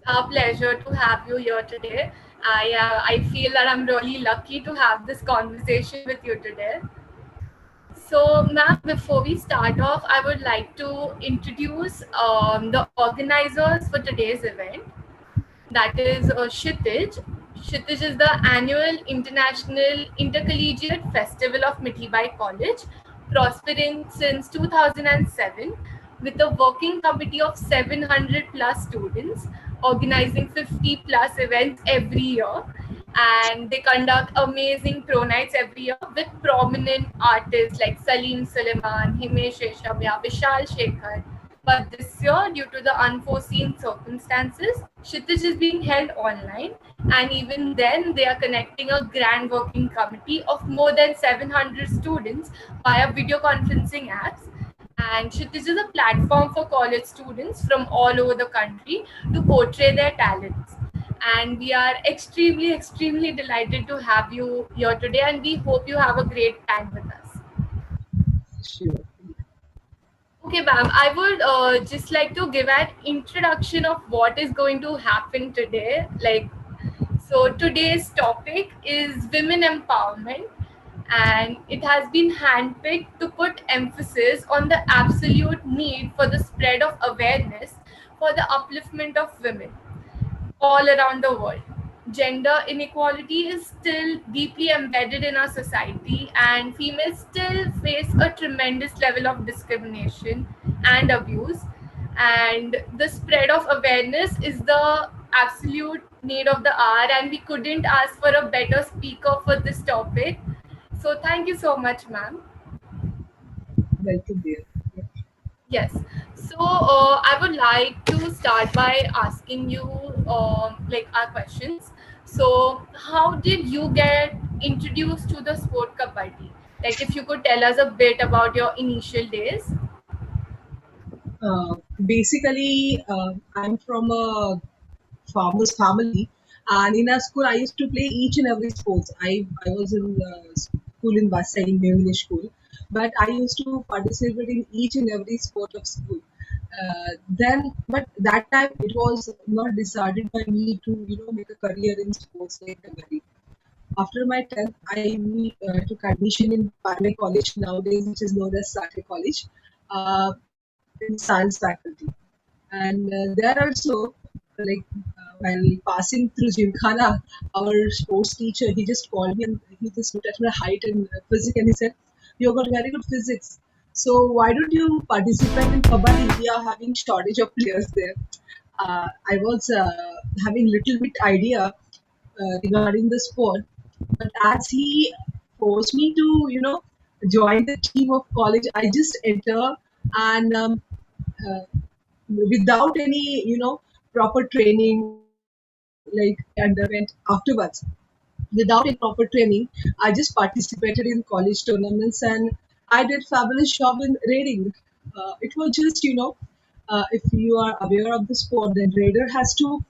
A pleasure to have you here today. I feel that I'm really lucky to have this conversation with you today. So, ma'am, before we start off, I would like to introduce the organizers for today's event. That is Kshitij'. Kshitij' is the annual International Intercollegiate Festival of Mithibai College, prospering since 2007, with a working committee of 700 plus students, organizing 50 plus events every year. And they conduct amazing pro nights every year with prominent artists like Salim Suleiman, Himesh Reshamya, Vishal Shekhar. But this year, due to the unforeseen circumstances, Kshitij is being held online, and even then, they are connecting a grand working committee of more than 700 students via video conferencing apps. And Kshitij is a platform for college students from all over the country to portray their talents. And we are extremely delighted to have you here today, and we hope you have a great time with us. Sure. Okay, ma'am, I would just like to give an introduction of what is going to happen today. So today's topic is women empowerment, and it has been handpicked to put emphasis on the absolute need for the spread of awareness for the upliftment of women all around the world. Gender inequality is still deeply embedded in our society, and females still face a tremendous level of discrimination and abuse. And the spread of awareness is the absolute need of the hour, and we couldn't ask for a better speaker for this topic. So, thank you so much, ma'am. Welcome there. Yeah. Yes. So I would like to start by asking you like our questions. So how did you get introduced to the sport kabaddi? Like if you could tell us a bit about your initial days. Basically, I'm from a farmer's family, and in our school, I used to play each and every sports. I was in school in Vasai in English school, but I used to participate in each and every sport of school. But that time it was not decided by me to make a career in sports like kabaddi. After my 10th, I took admission in Parle College nowadays, which is known as Sate College, in science faculty. And there also, while passing through Gymkhana, our sports teacher, he just called me and he just looked at my height and physics and he said, "You got very good physics. So why don't you participate in Kabaddi? We are having shortage of players there." I was having little bit idea regarding the sport, but as he forced me to, join the team of college, I just enter and uh, without any, proper training, like underwent afterwards. Without any proper training, I just participated in college tournaments and I did fabulous job in raiding. It was just, if you are aware of the sport, then raider has to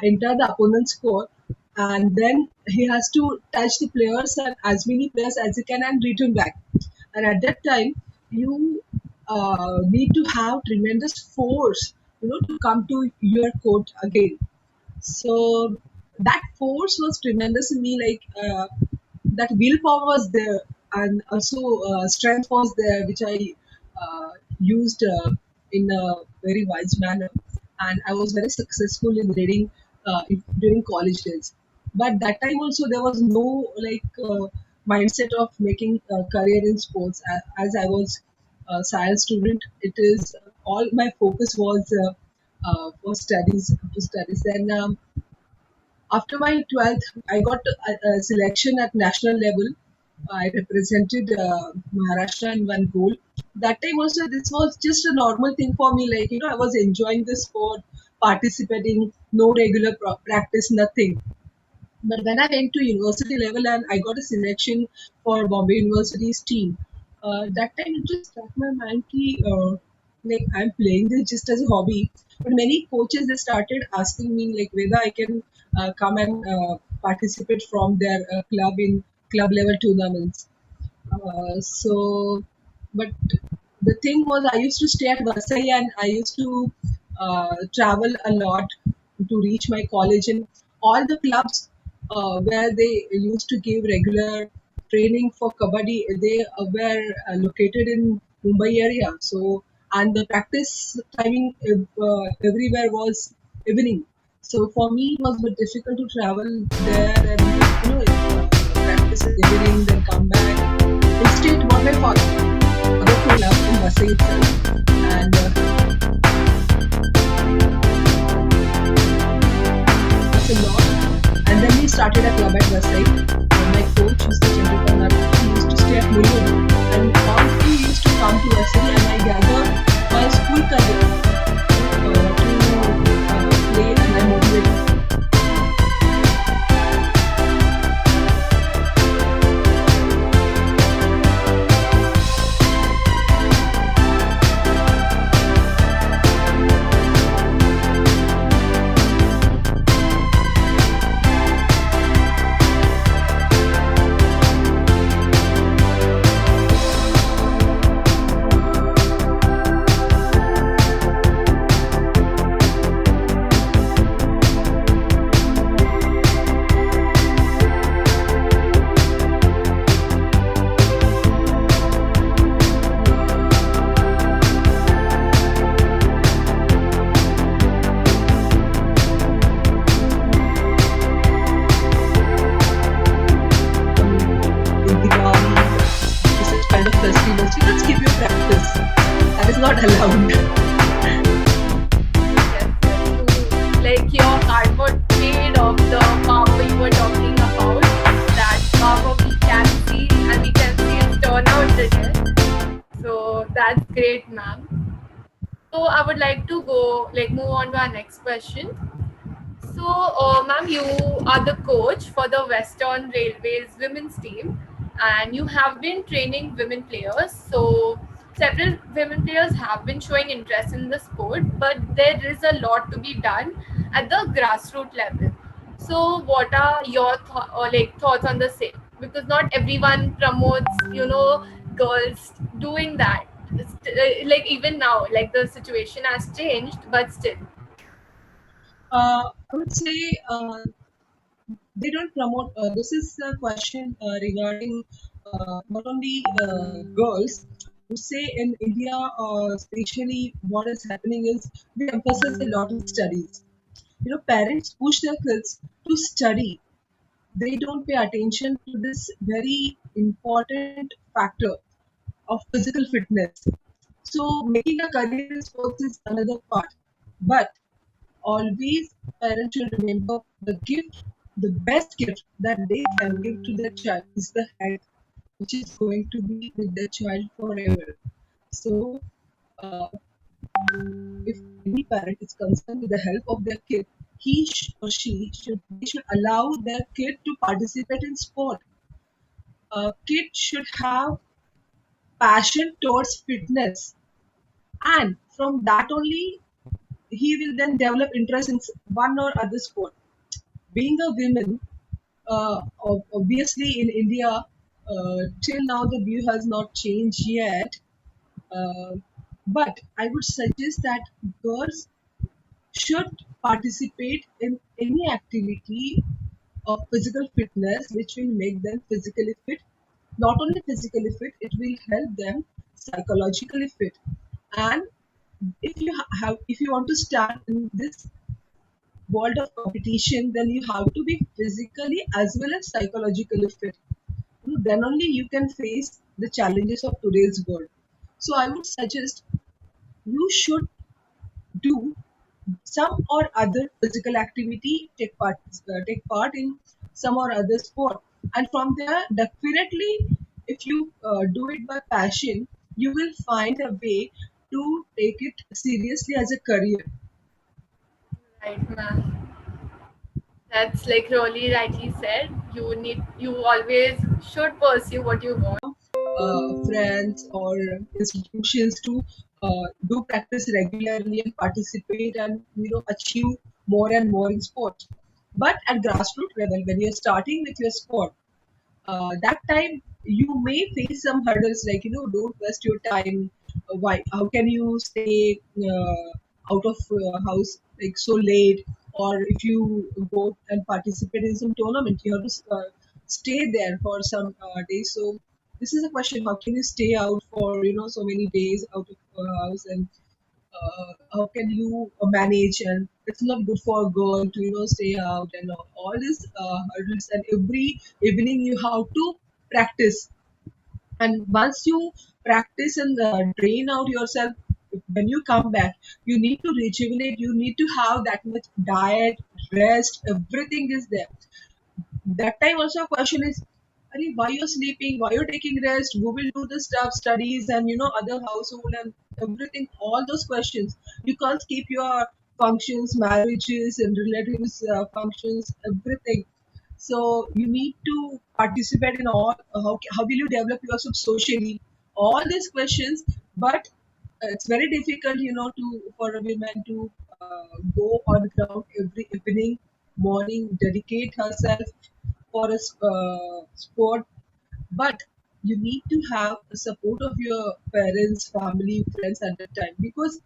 enter the opponent's court and then he has to touch the players and as many players as he can and return back. And at that time, you need to have tremendous force, to come to your court again. So that force was tremendous in me. Like that willpower was there, and also strength was there, which I used in a very wise manner. And I was very successful in reading during college days. But that time also there was no mindset of making a career in sports. As I was a science student, it is all my focus was for studies to studies. And after my 12th, I got a selection at national level. I represented Maharashtra in one goal. That time also, this was just a normal thing for me. Like, I was enjoying the sport, participating, no regular practice, nothing. But when I went to university level and I got a selection for Bombay University's team, that time it just struck my mind ki, like I'm playing this just as a hobby. But many coaches they started asking me like whether I can come and participate from their club in club level tournaments. But the thing was, I used to stay at Vasai and I used to travel a lot to reach my college, and all the clubs where they used to give regular training for kabaddi, they were located in Mumbai area. So, and the practice timing everywhere was evening. So for me, it was a bit difficult to travel there and practice in the evening, then come back. Instead, what my father told us in Vasai itself, and us a lot. And then we started a club at Vasai. My coach, Mr. Chandrakant, he used to stay at Mulund, and all he used to come to Vasai, and I gather my school colleagues to play, and I motivate. In Diwali, such kind of festivals, you can skip your practice. That is not allowed. Yes, yes, to like your cardboard paid of the power you were talking about. That power we can see, and we can see its turnout today. So that's great, ma'am. So I would like to go move on to our next question. So, ma'am, you are the coach for the Western Railways women's team, and you have been training women players. So, several women players have been showing interest in the sport, but there is a lot to be done at the grassroots level. So, what are your thoughts on the same? Because not everyone promotes, girls doing that. Like even now, like the situation has changed, but still. I would say they don't promote. This is a question regarding not only girls. I would say in India, especially, what is happening is we emphasize a lot on studies. Parents push their kids to study. They don't pay attention to this very important factor of physical fitness. So making a career in sports is another part. But always parents should remember the best gift that they can give to their child is the health, which is going to be with their child forever. So uh, if any parent is concerned with the health of their kid, or she should they should allow their kid to participate in sport. A kid should have passion towards fitness, and from that only he will then develop interest in one or other sport. Being a woman, obviously in India, till now the view has not changed yet. Uh, but I would suggest that girls should participate in any activity of physical fitness which will make them physically fit. Not only physically fit, it will help them psychologically fit. And if you want to stand in this world of competition, then you have to be physically as well as psychologically fit. Then only you can face the challenges of today's world. So I would suggest you should do some or other physical activity, take part in some or other sport, and from there, definitely, if you do it by passion, you will find a way to take it seriously as a career. Right, ma'am. That's like really rightly said. You always should pursue what you want. Friends or institutions to do practice regularly and participate and achieve more and more in sports. But at grassroots level, when you're starting with your sport, that time you may face some hurdles like don't waste your time. Why? How can you stay out of house like so late? or if you go and participate in some tournament, you have to stay there for some days. So this is a question: how can you stay out for so many days out of house, and how can you manage? And it's not good for a girl to stay out and all these hurdles. And every evening you have to practice, and once you practice and drain out yourself, when you come back, you need to rejuvenate. You need to have that much diet, rest, everything is there. That time also question is, "Arey, why you're sleeping, why you're taking rest, who will do the stuff, studies, and other household and everything, all those questions. You can't keep your functions, marriages and relatives functions, everything. So you need to participate in all. How will you develop yourself socially, all these questions. But it's very difficult, to for a woman to go on ground every evening, morning, dedicate herself for a sport. But you need to have the support of your parents, family, friends at that time. Because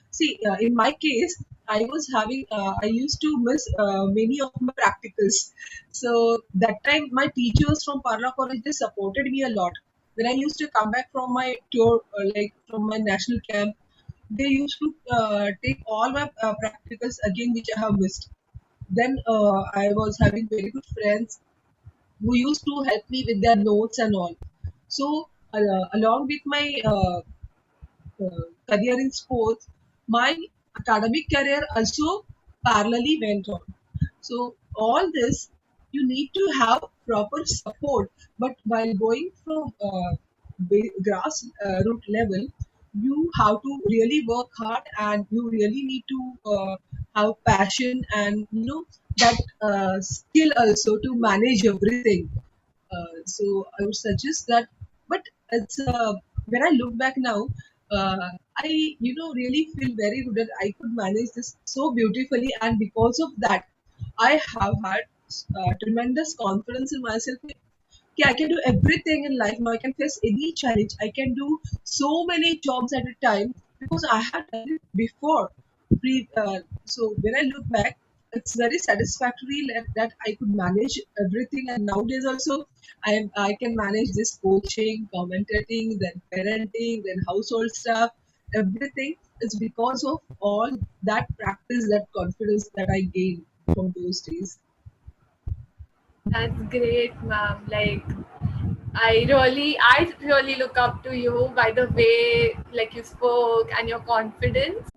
see, in my case, I used to miss many of my practicals. So that time my teachers from Parla College, they supported me a lot. When I used to come back from my tour, like from my national camp, they used to take all my practicals again which I have missed. Then I was having very good friends who used to help me with their notes and all. So, along with my career in sports, my academic career also parallelly went on. So, all this, you need to have proper support. But while going from grass root level, you have to really work hard, and you really need to have passion and that skill also to manage everything. So I would suggest that. But it's when I look back now, I really feel very good that I could manage this so beautifully, and because of that, I have had tremendous confidence in myself. Okay, I can do everything in life now. I can face any challenge. I can do so many jobs at a time because I had done it before. So when I look back, it's very satisfactory that I could manage everything. And nowadays also, I can manage this coaching, commentating, then parenting, then household stuff. Everything is because of all that practice, that confidence that I gained from those days. That's great, ma'am. I really look up to you by the way, like you spoke and your confidence.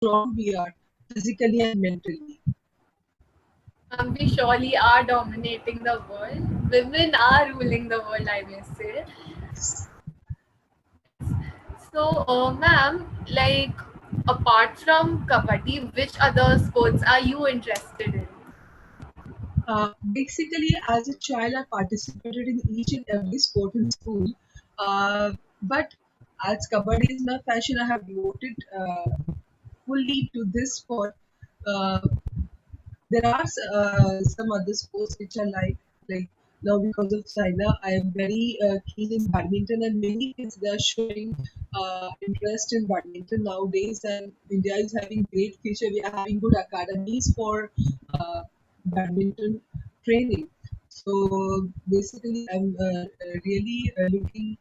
Strong we are physically and mentally. We surely are dominating the world. Women are ruling the world, I may say. So, ma'am, apart from kabaddi, which other sports are you interested in? Basically, as a child, I participated in each and every sport in school. But as kabaddi is my passion, I have devoted fully to this sport. Uh, there are some other sports which I like now because of China. I am very keen in badminton, and many kids they are showing interest in badminton nowadays. And India is having great future. We are having good academies for badminton training. So basically, I'm really looking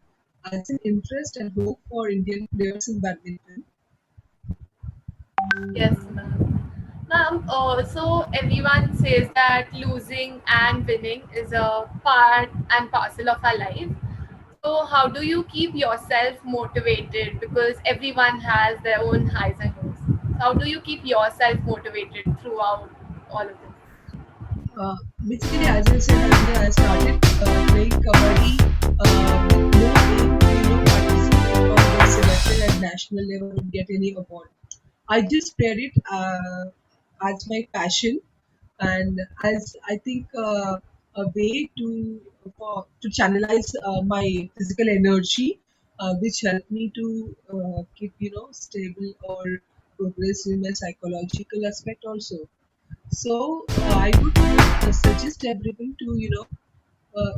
as an interest and hope for Indian players in badminton. Yes, ma'am. Ma'am, so everyone says that losing and winning is a part and parcel of our life. So, how do you keep yourself motivated? Because everyone has their own highs and lows. How do you keep yourself motivated throughout all of this? Basically, as I said earlier, I started playing kabaddi with no aim to participate or get selected at national level or get any award. I just played it as my passion, and as I think a way to channelize my physical energy. which helped me to keep stable or progress in my psychological aspect also. So I would suggest everyone to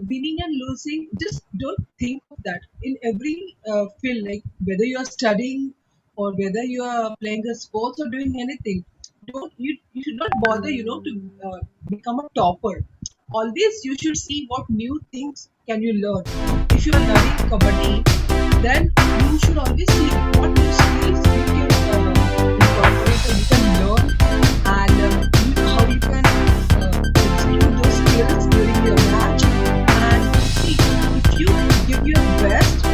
winning and losing, just don't think of that in every field, like whether you are studying or whether you are playing a sports or doing anything. You should not bother to become a topper. Always you should see what new things can you learn. If you are learning kabaddi, then you should always see what new skills you can incorporate or you can learn, and how you can execute those skills during your match. And see, if you give your best to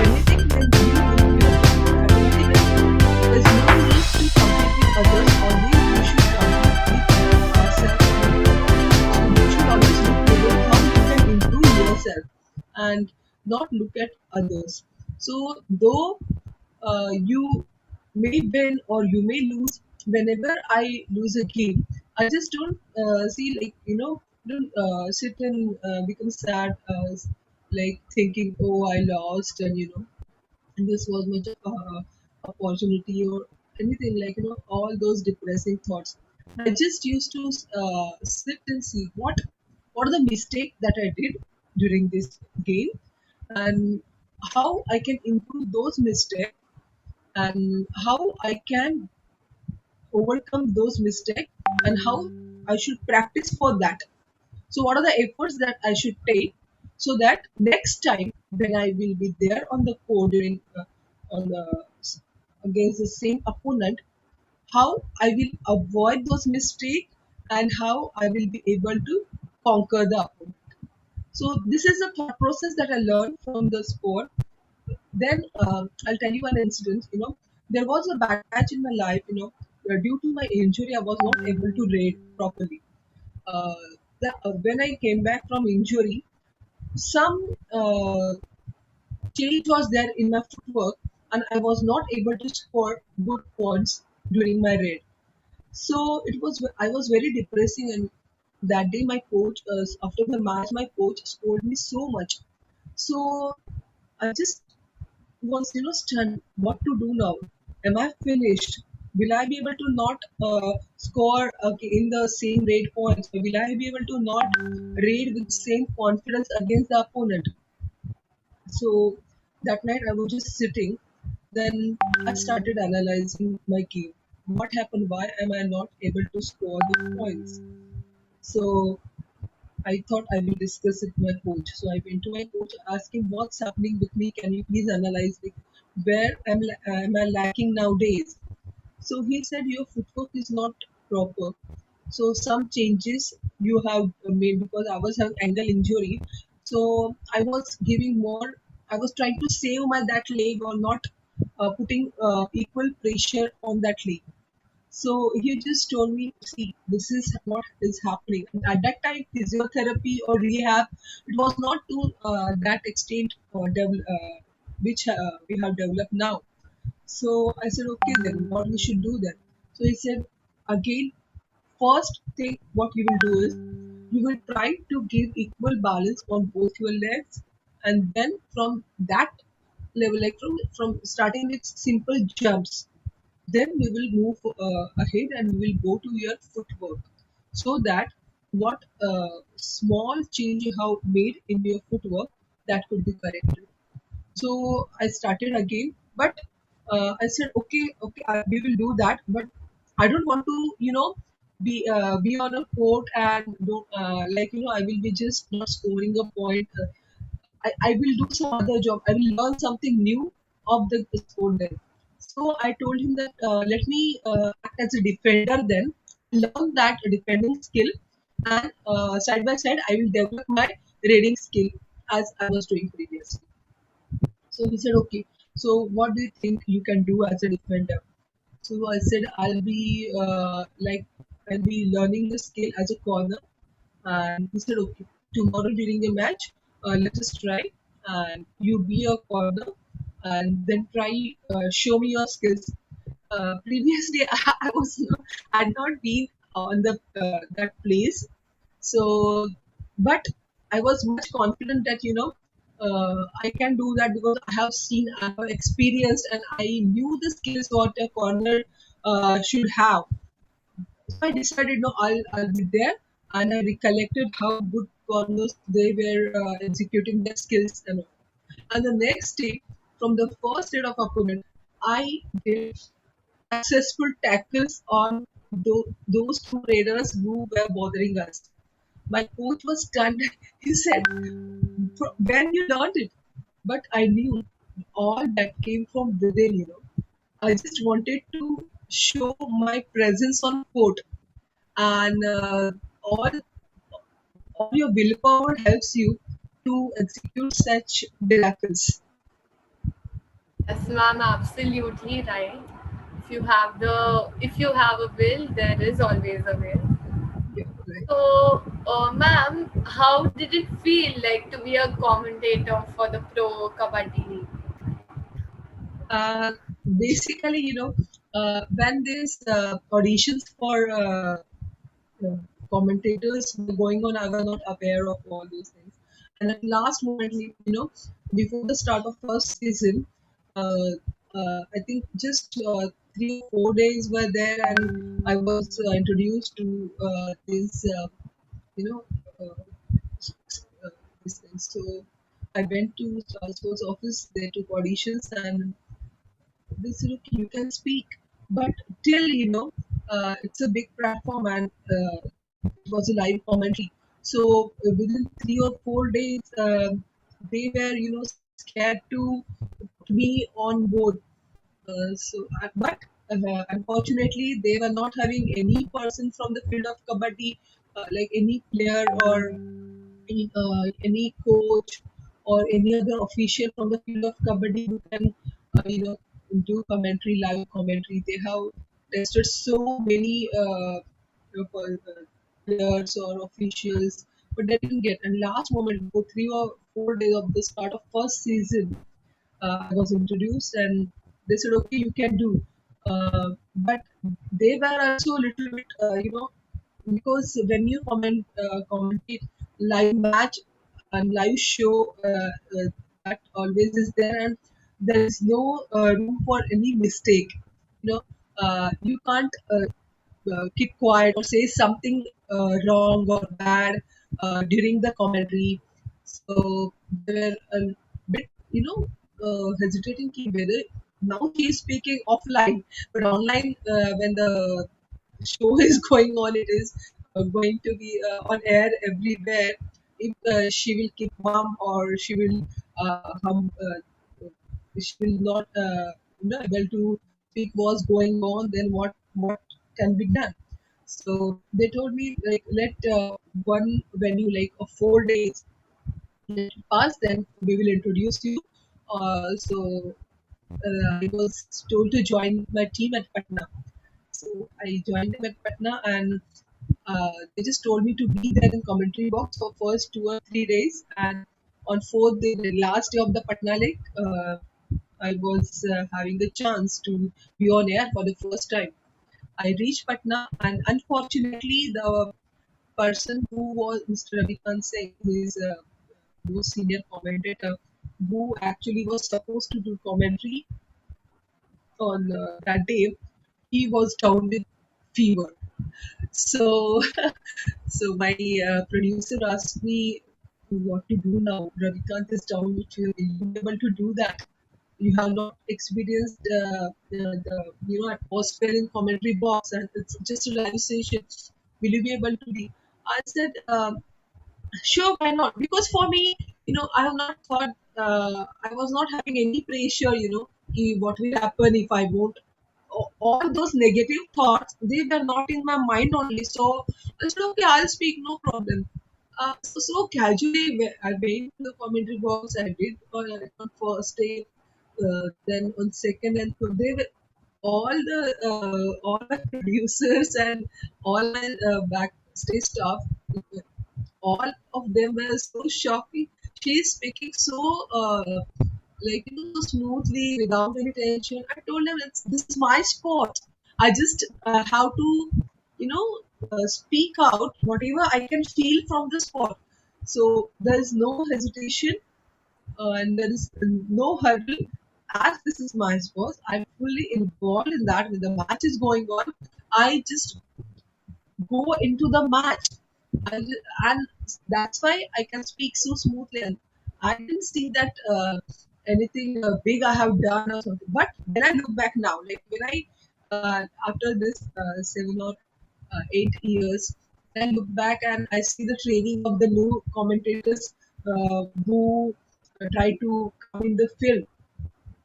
anything, then you will be a top at anything else. There's no need to compete with others. Always you should compete with yourself only. You should always look below how you can improve yourself and not look at others. So, though you may win or you may lose, whenever I lose a game, I just don't see, like, don't sit and become sad, like thinking, oh, I lost, and and this was much of opportunity or anything, like all those depressing thoughts. I just used to sit and see what are the mistakes that I did during this game, and how I can improve those mistakes, and how I can overcome those mistakes, and how I should practice for that. So, what are the efforts that I should take so that next time when I will be there on the court during on the against the same opponent, how I will avoid those mistakes and how I will be able to conquer the opponent. So, this is the thought process that I learned from the sport. Then I'll tell you an incident. There was a bad patch in my life. Where due to my injury, I was not able to read properly. Uh, when I came back from injury, some change was there in my footwork, and I was not able to score good points during my raid. So I was very depressing, and that day my coach, after the match, my coach scolded me so much. So I just was stunned what to do now. Am I finished? Will I be able to not score in the same raid points? Will I be able to not raid with same confidence against the opponent? So that night I was just sitting. Then I started analyzing my game. What happened? Why am I not able to score the points? So I thought I will discuss it with my coach. So I went to my coach, asked him what's happening with me. Can you please analyze it? Where am I lacking nowadays? So he said your footwork is not proper. So some changes you have made, because I was having ankle injury. So I was giving more. I was trying to save my that leg, or not putting equal pressure on that leg. So he just told me, see, this is what is happening. And at that time, physiotherapy or rehab, it was not to that extent which we have developed now. So I said, okay, then what we should do then? So he said, again, first thing what you will do is you will try to give equal balance on both your legs, and then from that level, like from starting with simple jumps, then we will move ahead and we will go to your footwork, so that what small change you have made in your footwork, that could be corrected. So I started again, but I said, okay, okay, we will do that, but I don't want to, be on a court and don't like I will be just not scoring a point. I will do some other job. I will learn something new of the sport then. So I told him that let me act as a defender then, learn that defending skill, and side by side I will develop my reading skill as I was doing previously. So he said, okay. So what do you think you can do as a defender? So I said, I'll be learning the skill as a corner. And he said, okay, tomorrow during the match, let us try, and you be a corner, and then try show me your skills. Previously, I was had not been on the that place, so but I was much confident that I can do that because I have seen, I have experienced, and I knew the skills what a corner should have. So I decided, no, I'll be there, and I recollected how good corners they were executing their skills and all. And the next day, from the first day of opponent, I did successful tackles on those two raiders who were bothering us. My coach was stunned. He said, "When you learned it?" But I knew all that came from within. I just wanted to show my presence on court, and all your willpower helps you to execute such miracles. Yes, ma'am, absolutely right. If you have a will, there is always a will. Yeah, right. So, ma'am, how did it feel like to be a commentator for the Pro Kabaddi League? Uh, Basically, when there's auditions for uh, commentators were going on, I was not aware of all those things. And at last moment, before the start of first season, uh, I think just 3 or 4 days were there, and I was introduced to this, you know, uh, uh, this thing. So I went to sports office. They took auditions, and they said, okay, you can speak, but till it's a big platform, and it was a live commentary. So within 3 or 4 days, they were scared to put me on board. But unfortunately, they were not having any person from the field of kabaddi, like any player or any coach or any other official from the field of kabaddi who can do commentary, live commentary. They have tested so many players or officials, but they didn't get. And last moment, for 3 or 4 days of the start of first season, I was introduced, and they said, "Okay, you can do." But they were also a little bit, because when you commentate live match and live show, that always is there, and there is no room for any mistake. You can't keep quiet or say something wrong or bad during the commentary. So they were a bit, hesitating whether now she is speaking offline, but online, when the show is going on, it is going to be on air everywhere. If she will keep mum, or she will not able to speak what's going on, then what can be done. So they told me, like, let one venue, like, 4 days, let it pass, then we will introduce you. So I was told to join my team at Patna. So I joined them at Patna, and they just told me to be there in commentary box for first 2 or 3 days, and on fourth day, the last day of the Patna leg, I was having the chance to be on air for the first time. I reached Patna, and unfortunately, the person who was Mr. Ravikant Singh, who is a most senior commentator, who actually was supposed to do commentary on that day, he was down with fever. So, so my producer asked me what to do now. Ravikant is down with fever. Will you be able to do that? You have not experienced the atmosphere in commentary box, and it's just a live session. Will you be able to do? I said, sure, why not? Because for me, I have not thought, I was not having any pressure, what will happen if I won't. All those negative thoughts, they were not in my mind only. So I said, okay, I'll speak, no problem. So casually, I went to the commentary box. I did on first day, then on second and third. They were all my producers and all my backstage staff, all of them were so shocking. She's speaking so so smoothly without any tension. I told them, this is my sport. I just have to, speak out whatever I can feel from the sport. So there is no hesitation. and there is no hurdle. As this is my sport, I'm fully involved in that. When the match is going on, I just go into the match. And that's why I can speak so smoothly. And I didn't see that anything big I have done or something. But when I look back now, like when after this 7 or 8 years, I look back and I see the training of the new commentators who try to come in the field,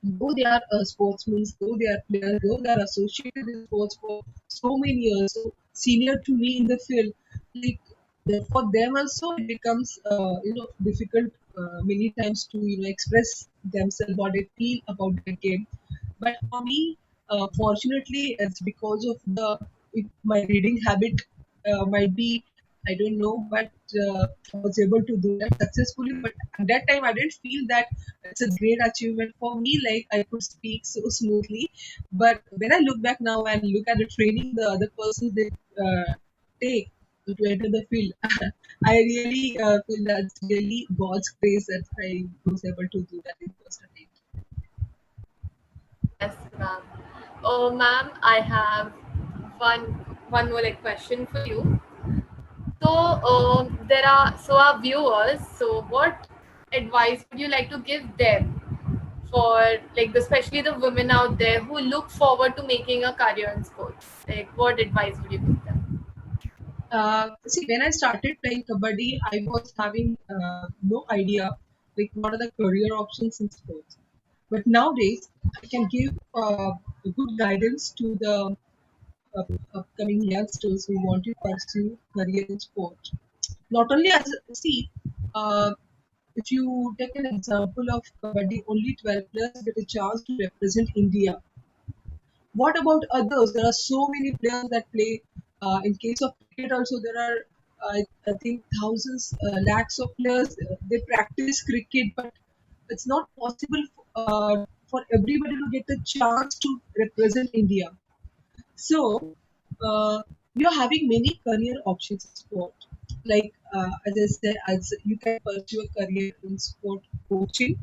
though they are sportsmen, though they are players, though they are associated with sports for so many years, so senior to me in the field, like for them also it becomes difficult many times to express themselves what they feel about the game. But for me, fortunately, it's because of my reading habit. Might be, I don't know, but I was able to do that successfully. But at that time, I didn't feel that it's a great achievement for me. Like I could speak so smoothly. But when I look back now and look at the training the other persons they take to enter the field, I really feel that's really God's grace that I was able to do that in first attempt. Yes, ma'am. Oh, ma'am, I have one one more like question for you. So, there are our viewers. So, what advice would you like to give them for like especially the women out there who look forward to making a career in sports? Like, what advice would you give them? See, when I started playing kabaddi, I was having no idea like what are the career options in sports. But nowadays, I can give a good guidance to the upcoming youngsters who want to pursue career in sport. Not only as see, uh, if you take an example of kabaddi, only 12 players get a chance to represent India. What about others? There are so many players that play. In case of cricket, also there are, I think, thousands, lakhs of players. They practice cricket, but it's not possible for everybody to get a chance to represent India. So, you're having many career options in sport. Like as I said, as you can pursue a career in sport coaching,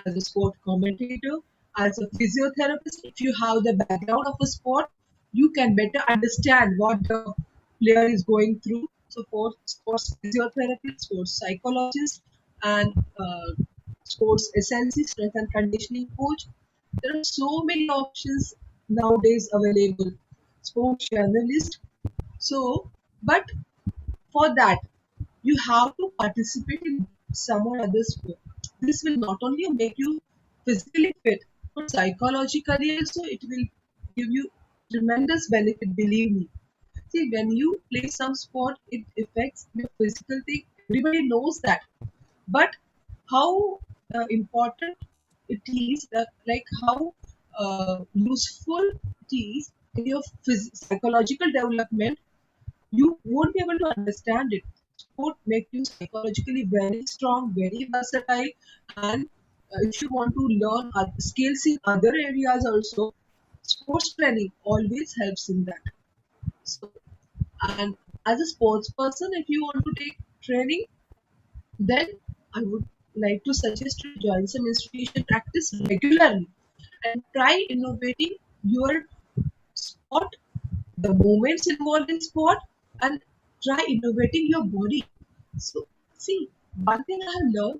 as a sport commentator, as a physiotherapist. If you have the background of a sport, you can better understand what the player is going through. So, for sports physiotherapist, sports psychologist, and sports SNC, strength and conditioning coach, there are so many options nowadays available. Sports journalist. So, but for that, you have to participate in some or other sport. This will not only make you physically fit, but psychologically also it will give you tremendous benefit, believe me. See, when you play some sport, it affects your physical thing. Everybody knows that. But how important it is, like how useful it is in your psychological development, you won't be able to understand it. Sport make you psychologically very strong, very versatile, and if you want to learn other skills in other areas also, sports training always helps in that. So, and as a sports person, if you want to take training, then I would like to suggest you join some institution, practice regularly, and try innovating your sport, the movements involved in sport, and try innovating your body. So, see, one thing I have learned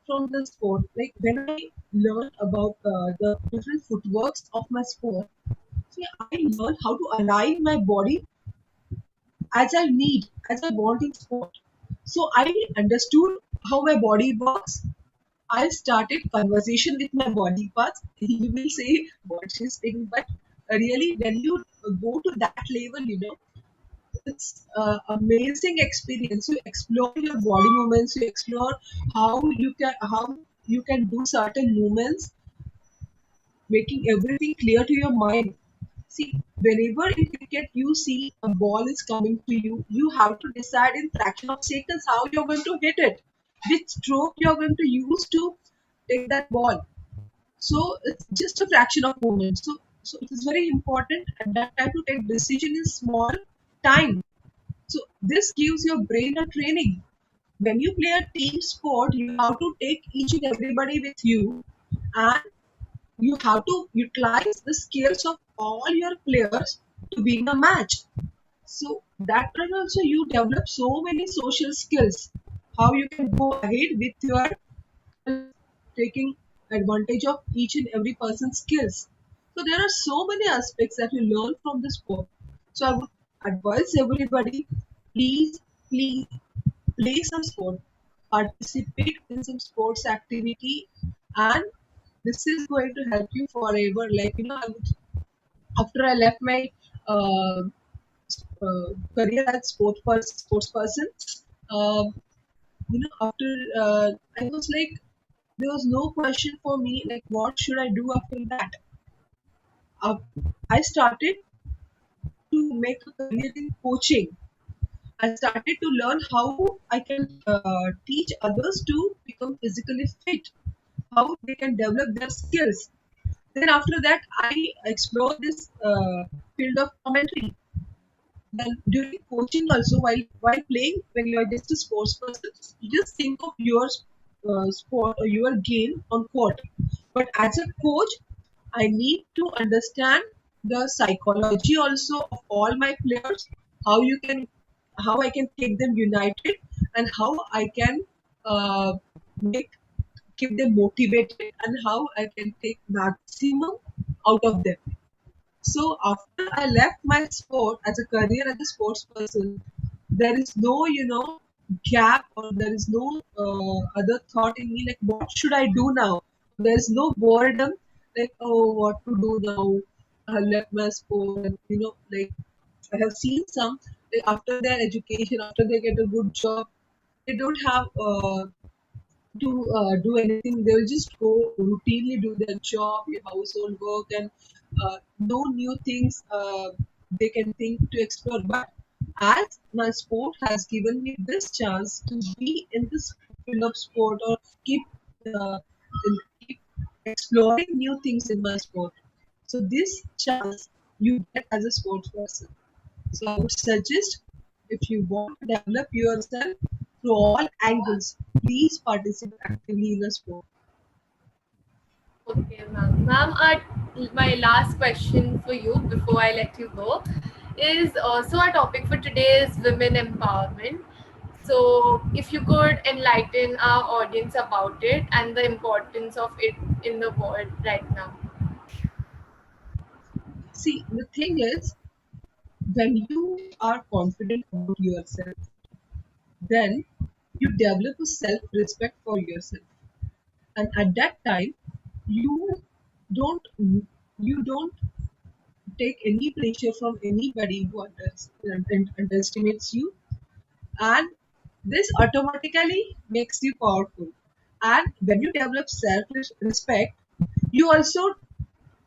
from the sport, like when I learned about the different footworks of my sport, see, I learned how to align my body as I need, as I want in sport. So I understood how my body works. I started conversation with my body parts. You will say what she's saying, but really, when you go to that level, it's amazing experience. You explore your body movements. You explore how you can do certain movements, making everything clear to your mind. See, whenever in cricket you see a ball is coming to you, you have to decide in fraction of seconds how you're going to hit it, which stroke you're going to use to take that ball. So it's just a fraction of moment. So it is very important at that time to take decision in small time. So this gives your brain a training. When you play a team sport, you have to take each and everybody with you, and you have to utilize the skills of all your players to win a match. So that time also you develop so many social skills. How you can go ahead with your taking advantage of each and every person's skills. So there are so many aspects that you learn from the sport. So I would advise everybody, please, please play some sport, participate in some sports activity, and this is going to help you forever. Like after I left my uh, career as sports person, uh, after I was like, there was no question for me like what should I do after that. uh, I started to make a career in coaching. I started to learn how I can teach others to become physically fit, how they can develop their skills. Then after that I explored this field of commentary. Then during coaching also, while playing, when you are just a sports person, you just think of your sport or your game on court. But as a coach, I need to understand the psychology also of all my players, how you can how I can keep them united, and how I can uh, make keep them motivated, and how I can take maximum out of them. So after I left my sport as a career as a sports person, there is no gap, or there is no other thought in me like what should I do now. There is no boredom like, oh, what to do now. I left my sport, and like I have seen some, like, after their education, after they get a good job, they don't have to do anything. They will just go routinely do their job, your household work, and no new things they can think to explore. But as my sport has given me this chance to be in this field of sport, or keep uh, keep exploring new things in my sport. So this chance you get as a sports person. So I would suggest, if you want to develop yourself through all angles, please participate actively in a sport. Okay, ma'am. Ma'am, my last question for you before I let you go is also our topic for today is women empowerment. So, if you could enlighten our audience about it and the importance of it in the world right now. See, the thing is, when you are confident about yourself, then you develop a self-respect for yourself, and at that time, you don't you don't take any pressure from anybody who underestimates you, and this automatically makes you powerful. And when you develop self respect, you also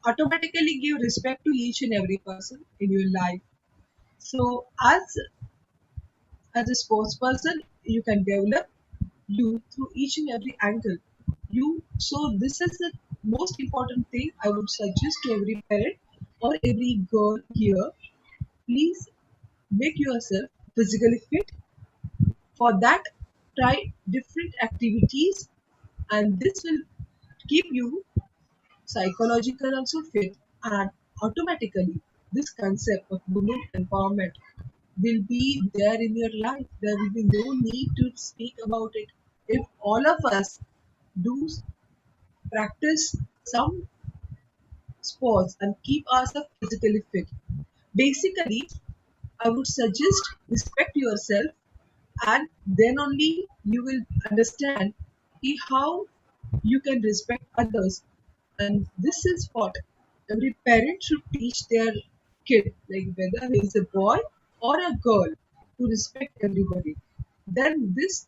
automatically give respect to each and every person in your life. So as a sports person, you can develop you through each and every angle. So this is the most important thing I would suggest to every parent or every girl here. Please make yourself physically fit. For that, try different activities, and this will keep you psychological also fit, and automatically this concept of women empowerment will be there in your life. There will be no need to speak about it. If all of us do practice some sports and keep ourselves physically fit, basically I would suggest respect yourself, and then only you will understand how you can respect others. And this is what every parent should teach their kid, like whether he is a boy or a girl, to respect everybody. Then this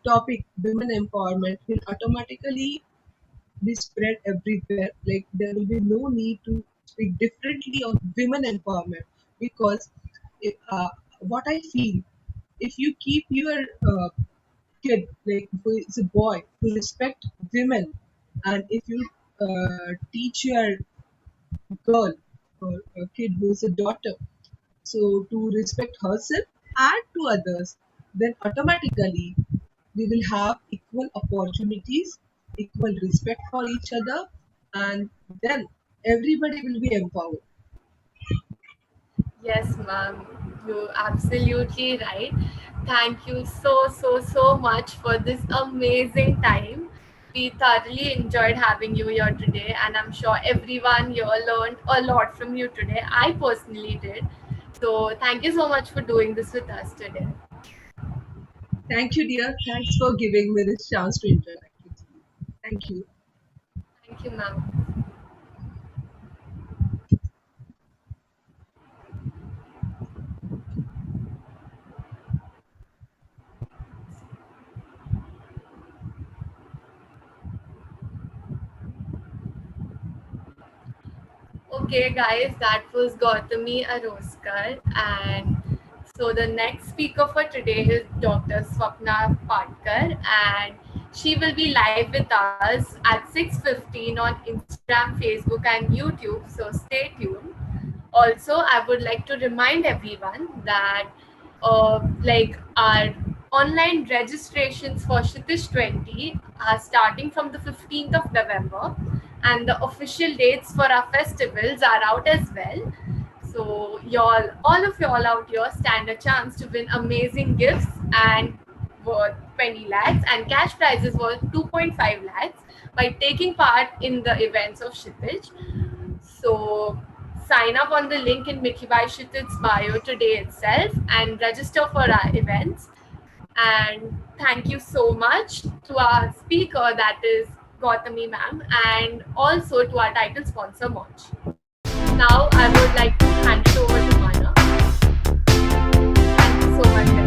topic, women empowerment, will automatically be spread everywhere. Like there will be no need to speak differently on women empowerment, because what I feel, if you keep your kid, like who is a boy, to respect women, and if you teach your girl or a kid who is a daughter, so to respect herself and to others, then automatically we will have equal opportunities, equal respect for each other, and then everybody will be empowered. Yes, ma'am. You're absolutely right. Thank you so much for this amazing time. We thoroughly enjoyed having you here today, and I'm sure everyone here learned a lot from you today. I personally did. So, thank you so much for doing this with us today. Thank you, dear. Thanks for giving me this chance to interact with you. Thank you. Thank you, ma'am. Okay, guys, that was Gautami Aroskar. And so the next speaker for today is Dr. Swapna Patkar, and she will be live with us at 6:15 on Instagram, Facebook, and YouTube. So stay tuned. Also, I would like to remind everyone that our online registrations for Kshitij'20 are starting from the 15th of November, and the official dates for our festivals are out as well. So y'all, all of y'all out here stand a chance to win amazing gifts and worth 20 lakhs and cash prizes worth 2.5 lakhs by taking part in the events of Kshitij. So sign up on the link in Mickey by Kshitij's bio today itself and register for our events. And thank you so much to our speaker, that is Gautami ma'am, and also to our title sponsor, Monch. Now I would like to hand it over to Mana. Thank you so much, guys.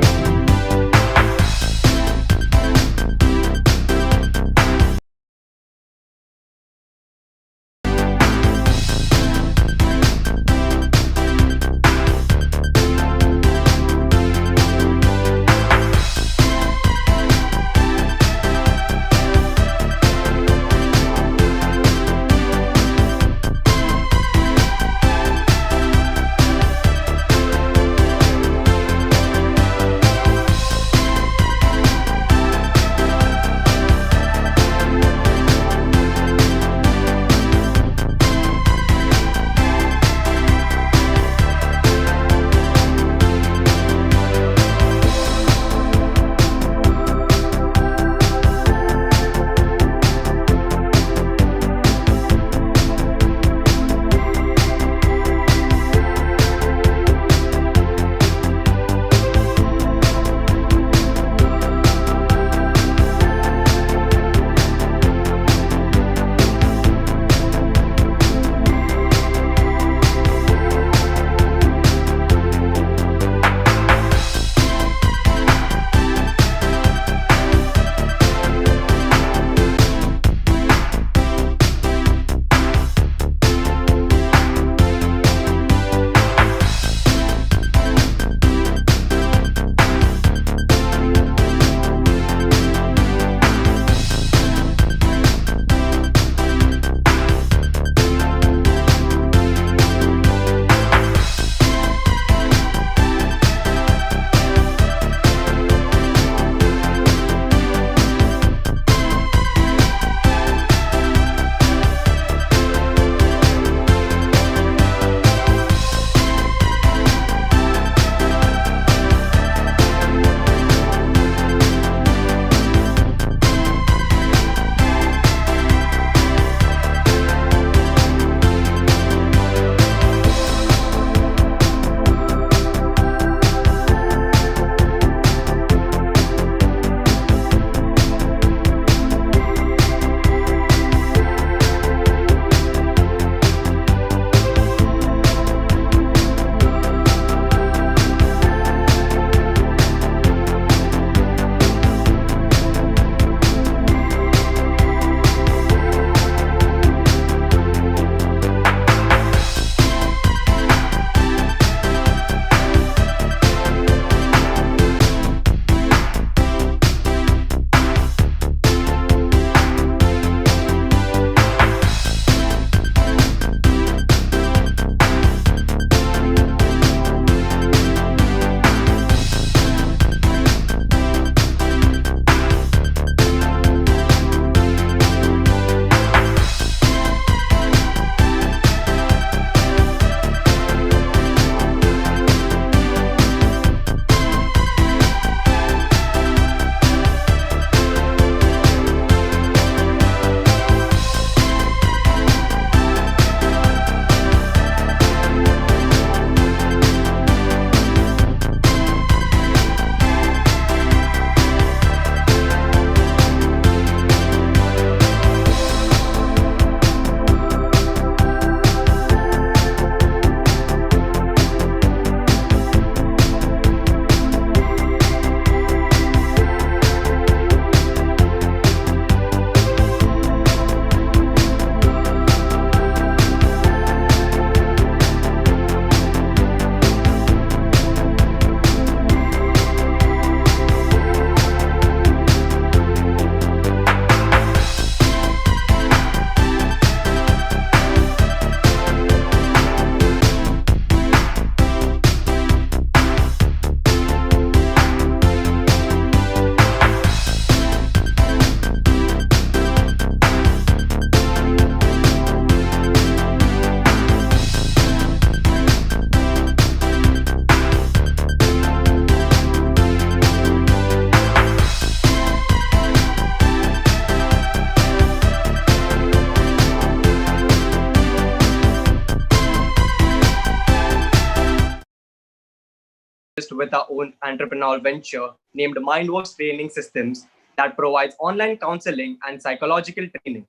with our own entrepreneurial venture named Mindworks Training Systems that provides online counseling and psychological training.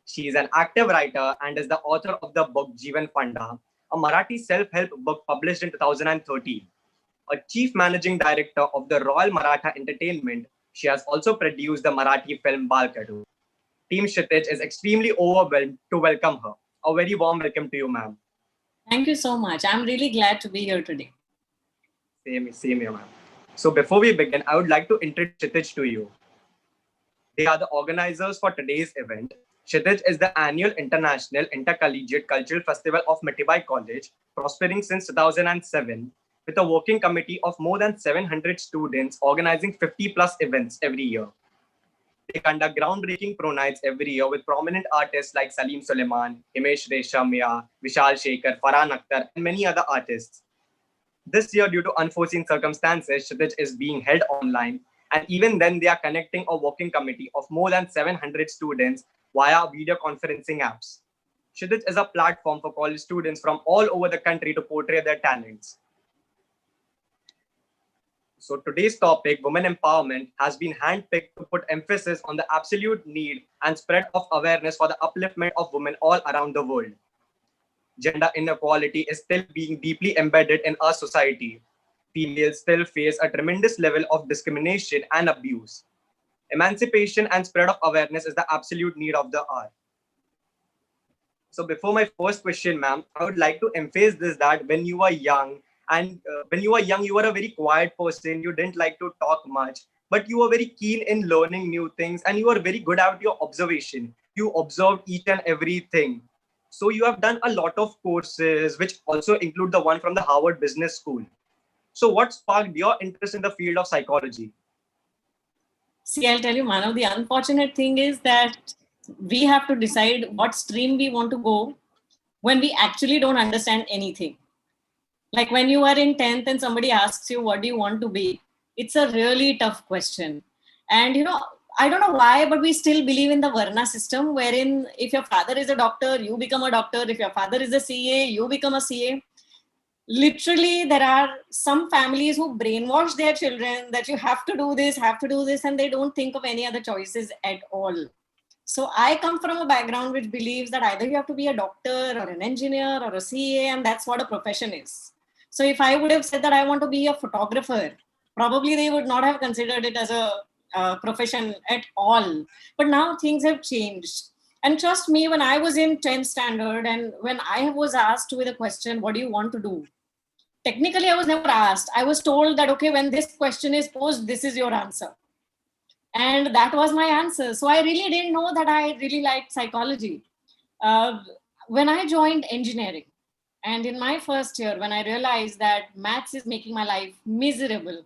She is an active writer and is the author of the book Jeevan Fanda, a Marathi self-help book published in 2013. A chief managing director of the Royal Maratha Entertainment, she has also produced the Marathi film Balkadu. Team Kshitij is extremely overwhelmed to welcome her. A very warm welcome to you, ma'am. Thank you so much. I'm really glad to be here today. Same here, ma'am. So before we begin, I would like to introduce Kshitij to you. They are the organizers for today's event. Kshitij is the annual International Intercollegiate Cultural Festival of Mitibai College, prospering since 2007, with a working committee of more than 700 students organizing 50 plus events every year. They conduct groundbreaking pro nights every year with prominent artists like Salim Suleiman, Himesh Reshamya, Vishal Shekhar, Farhan Akhtar, and many other artists. This year, due to unforeseen circumstances, Kshitij is being held online, and even then, they are connecting a working committee of more than 700 students via video conferencing apps. Kshitij is a platform for college students from all over the country to portray their talents. So today's topic, women empowerment, has been handpicked to put emphasis on the absolute need and spread of awareness for the upliftment of women all around the world. Gender inequality is still being deeply embedded in our society. Females still face a tremendous level of discrimination and abuse. Emancipation and spread of awareness is the absolute need of the hour. So before my first question, ma'am, I would like to emphasize this that when you were young, you were a very quiet person. You didn't like to talk much, but you were very keen in learning new things and you were very good at your observation. You observed each and everything. So you have done a lot of courses, which also include the one from the Harvard Business School. So what sparked your interest in the field of psychology? See, I'll tell you, Manav, the unfortunate thing is that we have to decide what stream we want to go when we actually don't understand anything. Like when you are in 10th and somebody asks you, what do you want to be? It's a really tough question. And, I don't know why, but we still believe in the Varna system, wherein if your father is a doctor, you become a doctor. If your father is a CA, you become a CA. Literally, there are some families who brainwash their children that you have to do this, and they don't think of any other choices at all. So I come from a background which believes that either you have to be a doctor or an engineer or a CA, and that's what a profession is. So if I would have said that I want to be a photographer, probably they would not have considered it as a profession at all. But now things have changed. And trust me, when I was in 10th standard and when I was asked with a question, what do you want to do? Technically, I was never asked. I was told that, okay, when this question is posed, this is your answer. And that was my answer. So I really didn't know that I really liked psychology. When I joined engineering, and in my first year, when I realized that maths is making my life miserable,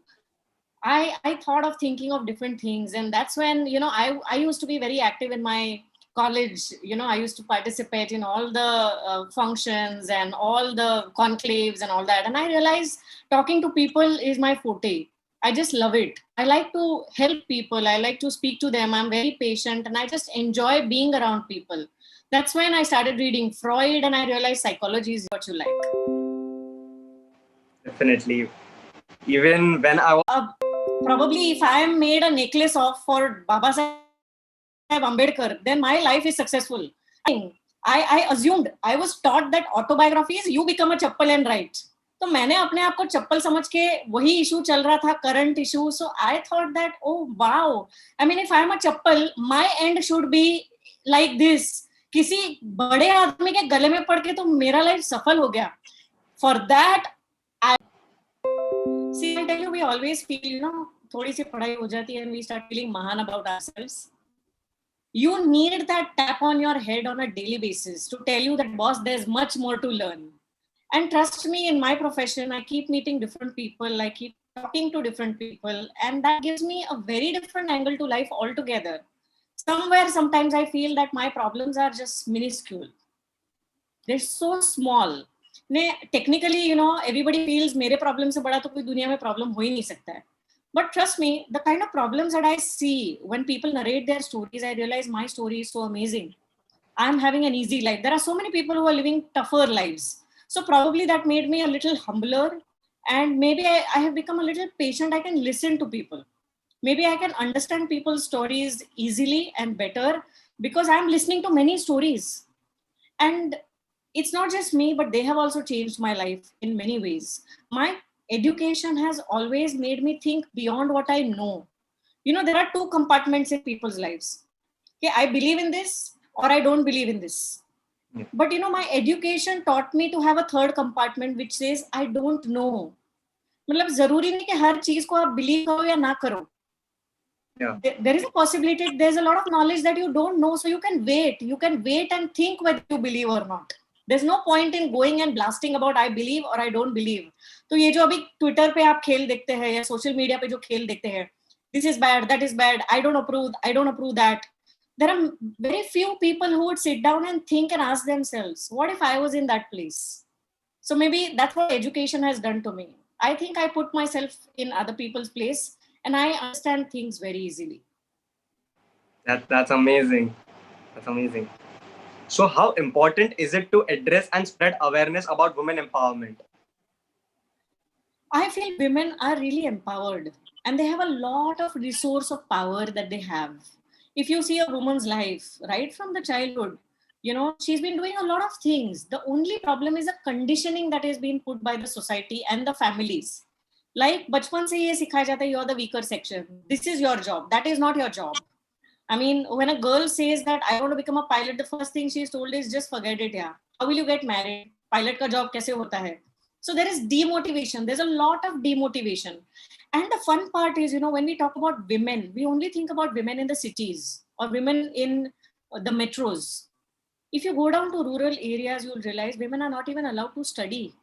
I thought of thinking of different things. And that's when, I used to be very active in my college. I used to participate in all the functions and all the conclaves and all that. And I realized talking to people is my forte. I just love it. I like to help people. I like to speak to them. I'm very patient and I just enjoy being around people. That's when I started reading Freud and I realized psychology is what you like. Definitely. Even when I was... probably if I am made a necklace of for Baba Saheb Ambedkar, then my life is successful. I assumed, I was taught that autobiography is you become a chappal and write. तो मैंने अपने आप को चप्पल समझ के वही issue चल रहा था, current issue. So I thought that oh wow, I mean if I am a chappal, my and should be like this. किसी बड़े आदमी के गले में पड़ के तो मेरा लाइफ सफल हो गया. For that I see I tell you, we always feel, थोड़ी सी पढ़ाई हो जाती है and we start feeling महान about ourselves. You need that tap on your head on a daily basis to tell you that, boss, there's much more to learn. And trust me, in my profession, I keep meeting different people. I keep talking to different people. And that gives me a very different angle to life altogether. Sometimes I feel that my problems are just minuscule. They're so small. Technically, everybody feels मेरे problem से बड़ा तो कोई दुनिया में problem हो ही नहीं सकता है. But trust me, the kind of problems that I see when people narrate their stories, I realize my story is so amazing. I'm having an easy life. There are so many people who are living tougher lives. So probably that made me a little humbler And maybe I have become a little patient. I can listen to people. Maybe I can understand people's stories easily and better because I'm listening to many stories. And it's not just me, but they have also changed my life in many ways. My education has always made me think beyond what I know. You know, there are two compartments in people's lives. Okay, I believe in this or I don't believe in this. Yeah. But you know, my education taught me to have a third compartment which says I don't know. मतलब जरूरी नहीं कि हर चीज को आप believe करो या ना करो. Yeah. There is a possibility, there's a lot of knowledge that you don't know, so you can wait and think whether you believe or not. There's no point in going and blasting about I believe or I don't believe. तो ये जो अभी Twitter पे आप खेल देखते हैं या सोशल मीडिया पे जो खेल देखते हैं, this is bad, that is bad, I don't approve that, there are very few people who would sit down and think and ask themselves, what if I was in that place? So maybe that's what education has done to me. I think I put myself in other people's place and I understand things very easily. That's amazing. That's amazing. So how important is it to address and spread awareness about women empowerment? I feel women are really empowered and they have a lot of resource of power that they have. If you see a woman's life, right from the childhood, you know, she's been doing a lot of things. The only problem is a conditioning that is being put by the society and the families. Like, bachpan se ye sikhaya jata hai, you're the weaker section. This is your job. That is not your job. I mean, when a girl says that I want to become a pilot, the first thing she's told is just forget it. Yeah. How will you get married? Pilot ka job kaise hota hai? So there is demotivation. There's a lot of demotivation. And the fun part is, you know, when we talk about women, we only think about women in the cities or women in the metros. If you go down to rural areas, you'll realize women are not even allowed to study.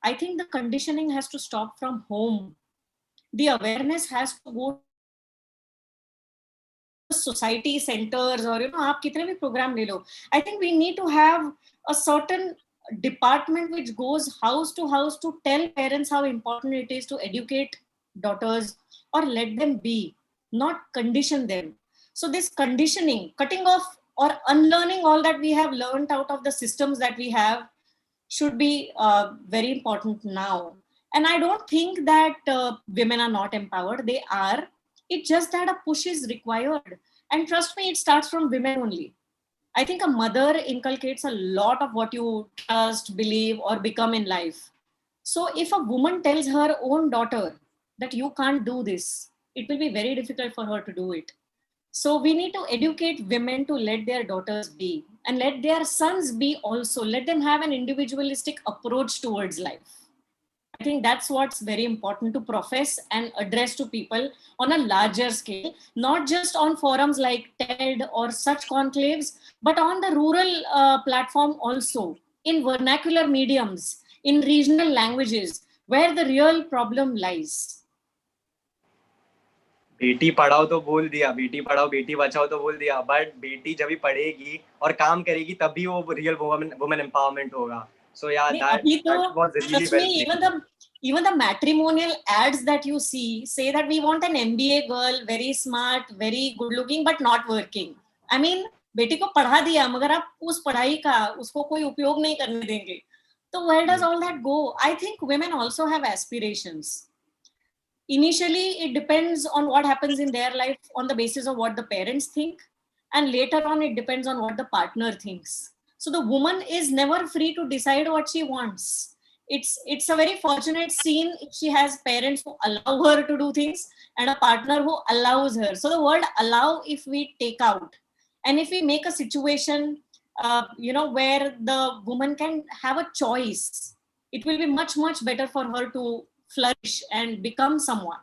I think the conditioning has to stop from home. The awareness has to go society centers or, you know, आप कितने भी program ले लो. I think we need to have a certain department which goes house to tell parents how important it is to educate daughters or let them be, not condition them. So this conditioning, cutting off or unlearning all that we have learned out of the systems that we have should be very important now. And I don't think that women are not empowered. They are. It's just that a push is required. And trust me, it starts from women only. I think a mother inculcates a lot of what you trust, believe, or become in life. So if a woman tells her own daughter that you can't do this, it will be very difficult for her to do it. So we need to educate women to let their daughters be and let their sons be also. Let them have an individualistic approach towards life. I think that's what's very important to profess and address to people on a larger scale, not just on forums like TED or such conclaves, but on the rural platform also, in vernacular mediums, in regional languages, where the real problem lies. Beti Padhao तो बोल दिया, बेटी पढ़ाओ बेटी बचाओ तो बोल दिया, but बेटी जब भी पढ़ेगी और काम करेगी तभी वो रियल वुमेन एम्पावरमेंट होगा. So yeah, that was really well said. Even the matrimonial ads that you see say that we want an MBA girl, very smart, very good looking, but not working. I mean, बेटी को पढ़ा दिया मगर आप उस पढ़ाई का उसको कोई उपयोग नहीं करने देंगे. So where does all that go? I think women also have aspirations. Initially, it depends on what happens in their life on the basis of what the parents think. And later on, it depends on what the partner thinks. So the woman is never free to decide what she wants. It's a very fortunate scene if she has parents who allow her to do things and a partner who allows her. So the word allow, if we take out, and if we make a situation, where the woman can have a choice, it will be much, much better for her to flourish and become someone.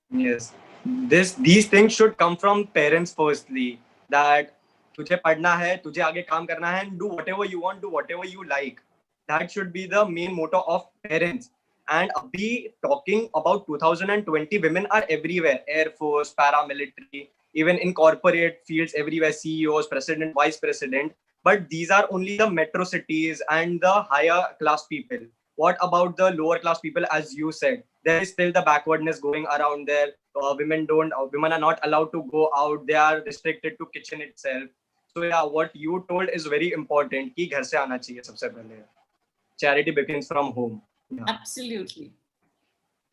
Yes, these things should come from parents firstly. That तुझे पढ़ना है, तुझे आगे काम करना है, and do whatever you want, do whatever you like. That should be the main motto of parents. And abhi talking about 2020, women are everywhere: Air Force, paramilitary, even in corporate fields, everywhere, CEOs, president, vice president. But these are only the metro cities and the higher class people. What about the lower class people? As you said, there is still the backwardness going around there. Women are not allowed to go out. They are restricted to kitchen itself. So yeah, what you told is very important. कि घर से आना चाहिए सबसे पहले. Charity begins from home. Yeah. Absolutely.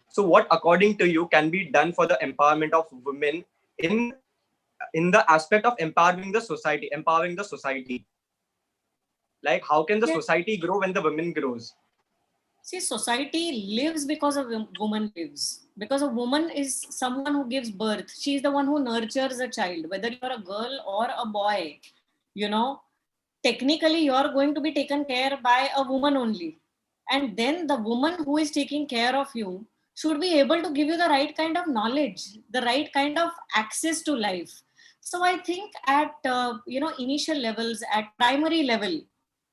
So what, according to you, can be done for the empowerment of women in the aspect of empowering the society? Like, how can the Yes. society grow when the women grows? See, society lives because a woman lives. Because a woman is someone who gives birth. She is the one who nurtures a child, whether you're a girl or a boy. You know, technically, you're going to be taken care by a woman only. And then the woman who is taking care of you should be able to give you the right kind of knowledge, the right kind of access to life. So I think at initial levels, at primary level,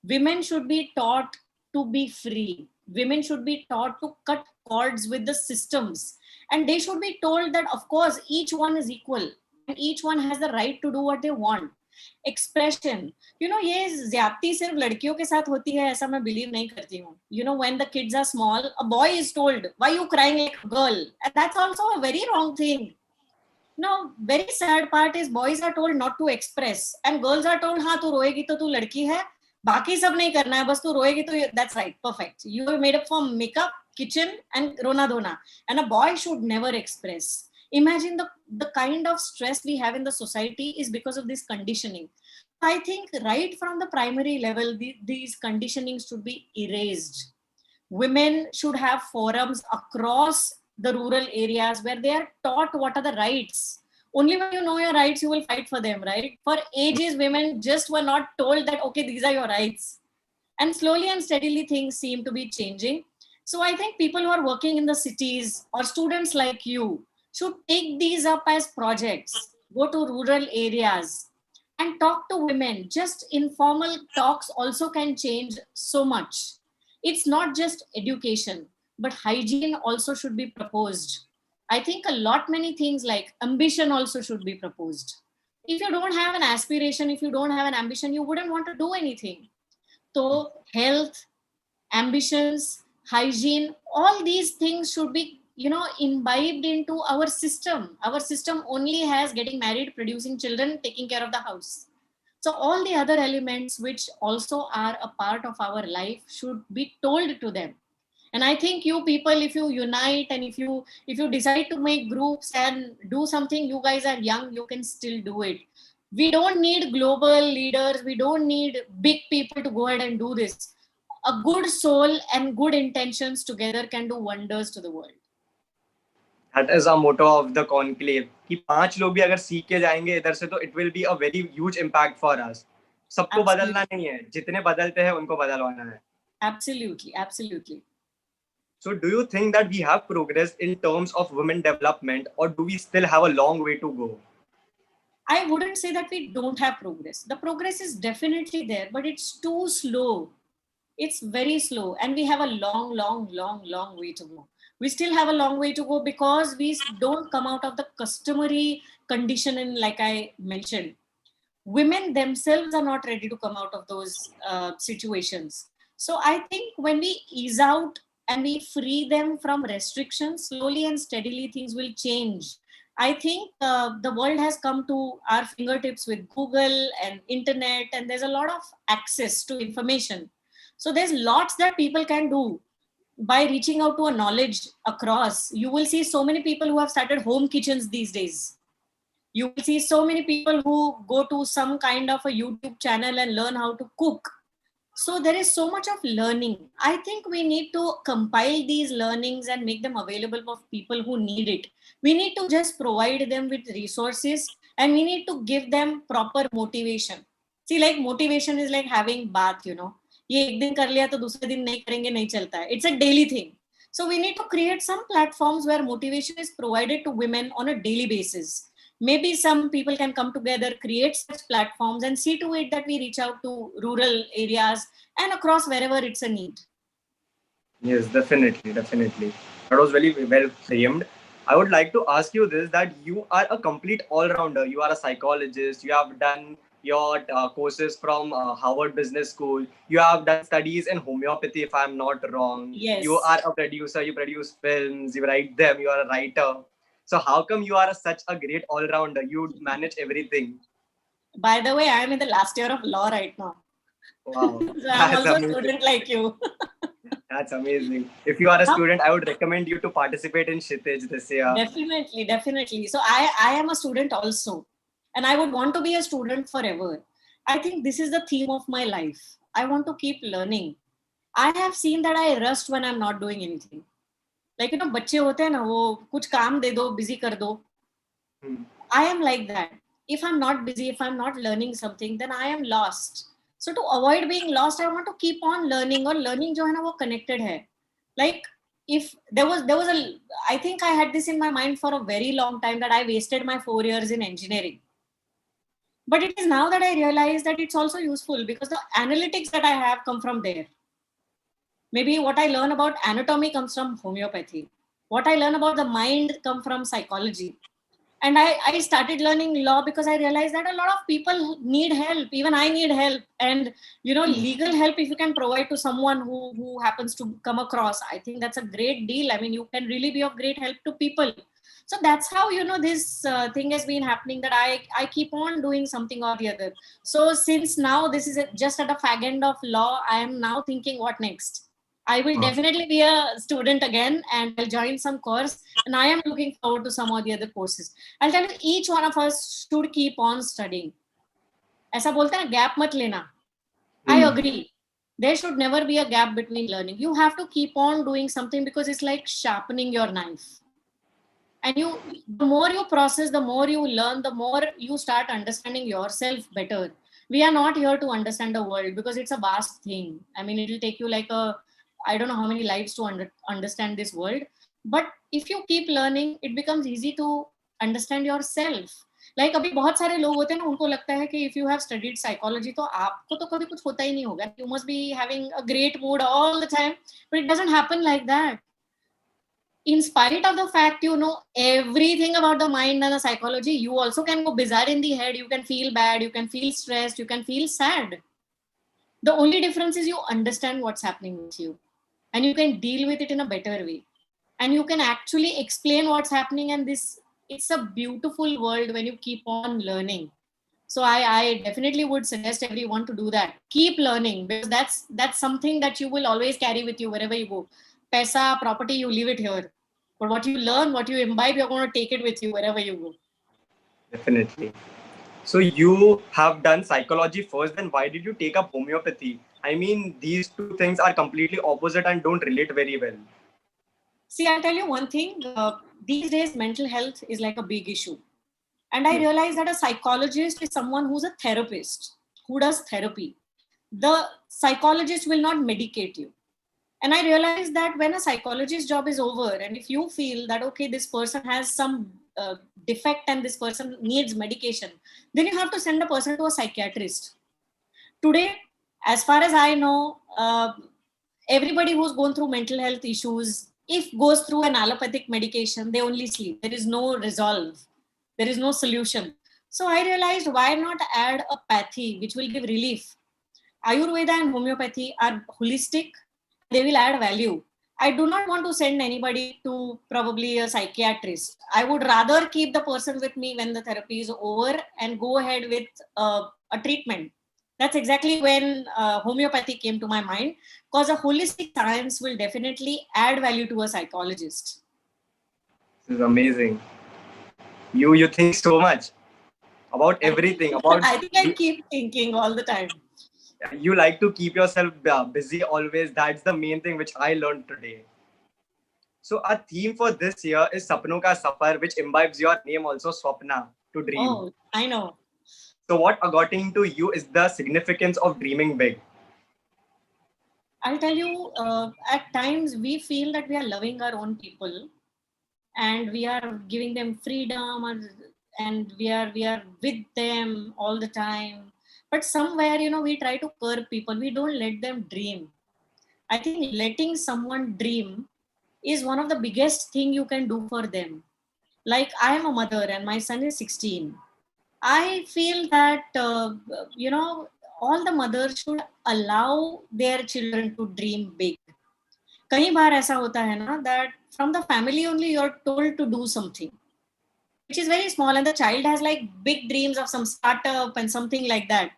women should be taught to be free. Women should be taught to cut cords with the systems, and they should be told that of course each one is equal and each one has the right to do what they want. Expression, ये ज्यादती सिर्फ लड़कियों के साथ होती है ऐसा मैं बिलीव नहीं करती हूँ. When the kids are small, a boy is told, why you crying like a girl? And that's also a very wrong thing. No, very sad part is boys are told not to express and girls are told, हाँ तू रोएगी तो तू लड़की है, बाकी सब नहीं करना है, बस तू रोएगी तो that's right, perfect. You are made up for makeup, kitchen and rona dona. And a boy should never express. Imagine the kind of stress we have in the society is because of this conditioning. I think right from the primary level, these conditionings should be erased. Women should have forums across the rural areas where they are taught what are the rights. Only when you know your rights, you will fight for them, right? For ages, women just were not told that, okay, these are your rights. And slowly and steadily, things seem to be changing. So I think people who are working in the cities or students like you should take these up as projects, go to rural areas and talk to women. Just informal talks also can change so much. It's not just education, but hygiene also should be proposed. I think a lot many things like ambition also should be proposed. If you don't have an aspiration, if you don't have an ambition, you wouldn't want to do anything. So health, ambitions, hygiene, all these things should be, imbibed into our system. Our system only has getting married, producing children, taking care of the house. So all the other elements which also are a part of our life should be told to them. And I think you people, if you unite and if you decide to make groups and do something, you guys are young, you can still do it. We don't need global leaders, we don't need big people to go ahead and do this. A good soul and good intentions together can do wonders to the world. That is our motto of the conclave कि 5 लोग भी अगर सीख के जाएंगे इधर से तो it will be a very huge impact for us. सबको बदलना नहीं है, जितने बदलते हैं उनको बदलवाना है. Absolutely, absolutely. So do you think that we have progressed in terms of women development, or do we still have a long way to go? I wouldn't say that we don't have progress. The progress is definitely there, but it's too slow. It's very slow, and we have a long way to go. We still have a long way to go because we don't come out of the customary conditioning, like I mentioned. Women themselves are not ready to come out of those situations. So I think when we ease out and we free them from restrictions, slowly and steadily things will change. I think the world has come to our fingertips with Google and internet, and there's a lot of access to information. So there's lots that people can do by reaching out to a knowledge across. You will see so many people who have started home kitchens these days. You will see so many people who go to some kind of a YouTube channel and learn how to cook. So there is so much of learning. I think we need to compile these learnings and make them available for people who need it. We need to just provide them with resources and we need to give them proper motivation. See, like motivation is like having bath, ये एक दिन कर लिया तो दूसरे दिन नहीं करेंगे नहीं चलता है. It's a daily thing. So we need to create some platforms where motivation is provided to women on a daily basis. Maybe some people can come together, create such platforms and see to it that we reach out to rural areas and across wherever it's a need. Yes, definitely. That was very well framed. I would like to ask you this, that you are a complete all-rounder. You are a psychologist. You have done your courses from Harvard Business School. You have done studies in homeopathy, if I'm not wrong. Yes. You are a producer. You produce films. You write them. You are a writer. So how come you are such a great all-rounder? You manage everything. By the way, I am in the last year of law right now. Wow. So I'm also a student like you. That's amazing. If you are a Now, student, I would recommend you to participate in Kshitij this year. definitely. So I am a student also, and I would want to be a student forever. I think this is the theme of my life. I want to keep learning. I have seen that I rust when I'm not doing anything. Like, बच्चे होते हैं ना, वो कुछ काम दे दो, busy कर दो. I am like that. If I'm not busy, if I'm not learning something, then I am lost. So to avoid being lost, I want to keep on learning. और learning जो है ना वो connected है. Like if there was a, I think I had this in my mind for a very long time that I wasted my 4 years in engineering. But it is now that I realize that it's also useful because the analytics that I have come from there. Maybe what I learn about anatomy comes from homeopathy. What I learn about the mind come from psychology. And I started learning law because I realized that a lot of people need help. Even I need help. And, legal help, if you can provide to someone who happens to come across, I think that's a great deal. I mean, you can really be of great help to people. So that's how, this thing has been happening, that I keep on doing something or the other. So since now this is just at the fag end of law, I am now thinking what next? I will definitely be a student again and I'll join some course, and I am looking forward to some of the other courses. I'll tell you, each one of us should keep on studying. ऐसा बोलते हैं gap मत लेना. I agree. There should never be a gap between learning. You have to keep on doing something because it's like sharpening your knife. And the more you process, the more you learn, the more you start understanding yourself better. We are not here to understand the world because it's a vast thing. I mean, it'll take you like I don't know how many lives to understand this world. But if you keep learning, it becomes easy to understand yourself. Like अभी बहुत सारे लोग होते हैं ना, उनको लगता है कि if you have studied psychology, तो आपको तो कभी कुछ होता ही नहीं होगा. You must be having a great mood all the time. But it doesn't happen like that. In spite of the fact you know everything about the mind and the psychology, you also can go bizarre in the head. You can feel bad, you can feel stressed, you can feel sad. The only difference is you understand what's happening with you. And you can deal with it in a better way. And you can actually explain what's happening. And it's a beautiful world when you keep on learning. So I definitely would suggest everyone to do that. Keep learning, because that's something that you will always carry with you wherever you go. Paisa, property, you leave it here. But what you learn, what you imbibe, you're going to take it with you wherever you go. Definitely. So you have done psychology first, then why did you take up homeopathy? I mean, these two things are completely opposite and don't relate very well. See, I'll tell you one thing. These days, mental health is like a big issue. And I realized that a psychologist is someone who's a therapist, who does therapy. The psychologist will not medicate you. And I realized that when a psychologist's job is over, and if you feel that, okay, this person has some defect and this person needs medication, then you have to send a person to a psychiatrist. Today, as far as I know, everybody who's gone through mental health issues, if goes through an allopathic medication, they only sleep. There is no resolve. There is no solution. So I realized, why not add a pathy which will give relief? Ayurveda and homeopathy are holistic. They will add value. I do not want to send anybody to probably a psychiatrist. I would rather keep the person with me when the therapy is over and go ahead with a treatment. That's exactly when homeopathy came to my mind, because a holistic science will definitely add value to a psychologist. This is amazing. You think so much about everything. I think I keep thinking all the time. You like to keep yourself busy always. That's the main thing which I learned today. So our theme for this year is Sapno Ka Safar, which imbibes your name also, Swapna, to dream. Oh, I know. So what, according to you, is the significance of dreaming big? I'll tell you, at times we feel that we are loving our own people and we are giving them freedom and we are with them all the time. But somewhere, we try to curb people. We don't let them dream. I think letting someone dream is one of the biggest thing you can do for them. Like, I am a mother and my son is 16. I feel that, all the mothers should allow their children to dream big. कई बार ऐसा होता है ना, that from the family only you're told to do something which is very small, and the child has like big dreams of some startup and something like that.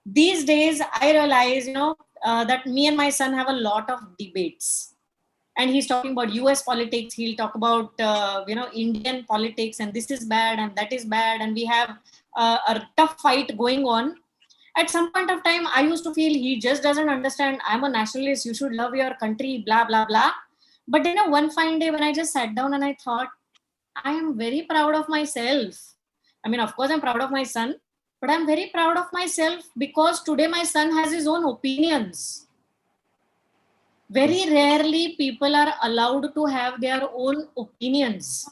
These days I realize, that me and my son have a lot of debates. And he's talking about US politics. He'll talk about, Indian politics, and this is bad and that is bad. And we have a tough fight going on. At some point of time, I used to feel he just doesn't understand. I'm a nationalist. You should love your country, blah, blah, blah. But then one fine day when I just sat down and I thought, I am very proud of myself. I mean, of course, I'm proud of my son, but I'm very proud of myself because today my son has his own opinions. Very rarely people are allowed to have their own opinions.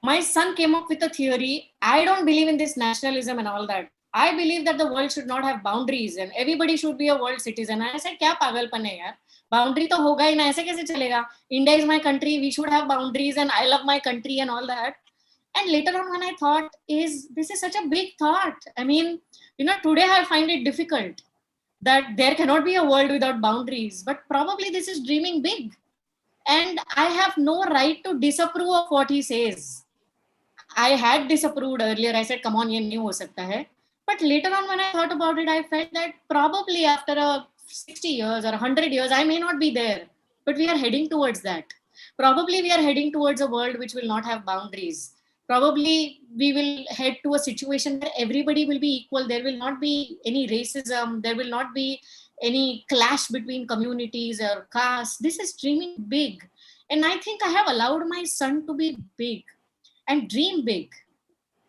My son came up with a theory. I don't believe in this nationalism and all that. I believe that the world should not have boundaries and everybody should be a world citizen. I said, क्या पागलपन है यार? Boundary तो होगा ही ना, ऐसे कैसे चलेगा? India is my country. We should have boundaries and I love my country and all that. And later on when I thought, this is such a big thought. I mean, today I find it difficult that there cannot be a world without boundaries, but probably this is dreaming big. And I have no right to disapprove of what he says. I had disapproved earlier. I said, come on, ye nahi ho sakta hai. But later on when I thought about it, I felt that probably after 60 years or 100 years, I may not be there, but we are heading towards that. Probably we are heading towards a world which will not have boundaries. Probably we will head to a situation where everybody will be equal. There will not be any racism. There will not be any clash between communities or castes. This is dreaming big. And I think I have allowed my son to be big and dream big.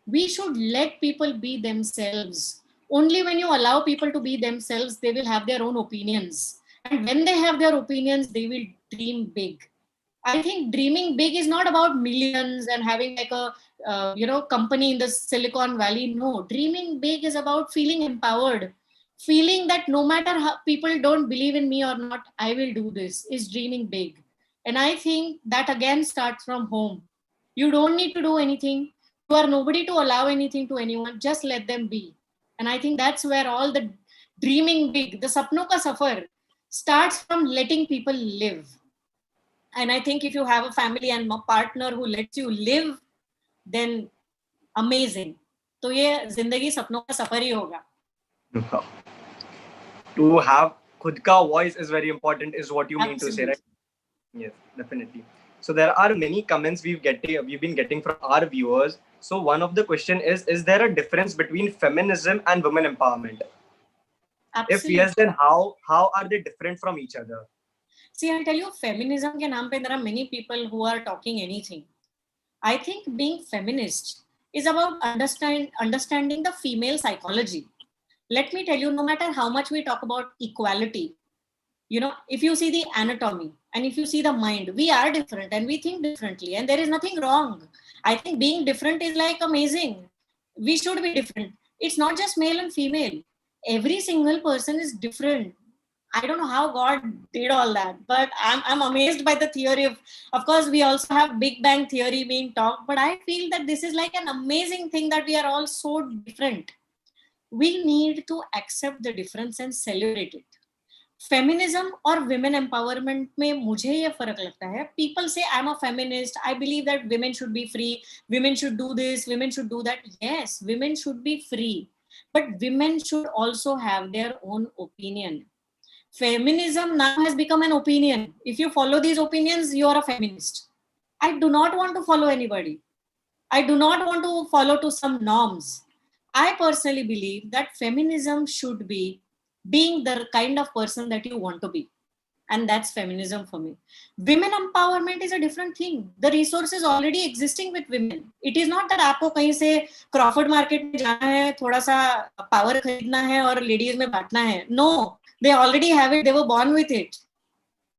We should let people be themselves. Only when you allow people to be themselves, they will have their own opinions. And when they have their opinions, they will dream big. I think dreaming big is not about millions and having like a company in the Silicon Valley. No, dreaming big is about feeling empowered, feeling that no matter how people don't believe in me or not, I will do this, is dreaming big. And I think that again starts from home. You don't need to do anything. You are nobody to allow anything to anyone. Just let them be. And I think that's where all the dreaming big, the sapno ka safar, starts from letting people live. And I think if you have a family and a partner who lets you live, then amazing. तो ये जिंदगी सपनों का सफर ही होगा. To have खुद का voice is very important, is what you mean to say, right? Yes, definitely. So there are many comments we've been getting from our viewers. So one of the question is there a difference between feminism and women empowerment? Absolutely. If yes, then how are they different from each other? See, I'll tell you, feminism ke naam pe there are many people who are talking anything. I think being feminist is about understanding the female psychology. Let me tell you, no matter how much we talk about equality, if you see the anatomy and if you see the mind, we are different and we think differently and there is nothing wrong. I think being different is like amazing. We should be different. It's not just male and female. Every single person is different. I don't know how God did all that, but I'm amazed by the theory of course, we also have Big Bang theory being talked, but I feel that this is like an amazing thing that we are all so different. We need to accept the difference and celebrate it. Feminism or women empowerment में मुझे ये फर्क लगता है. People say I'm a feminist. I believe that women should be free. Women should do this. Women should do that. Yes, women should be free, but women should also have their own opinion. Feminism now has become an opinion. If you follow these opinions, you are a feminist. I do not want to follow anybody. I do not want to follow to some norms. I personally believe that feminism should be being the kind of person that you want to be. And that's feminism for me. Women empowerment is a different thing. The resources already existing with women. It is not that आपको कहीं से Crawford market में जाना है, थोड़ा सा power खरीदना है और ladies में बांटना है. No, they already have it. They were born with it.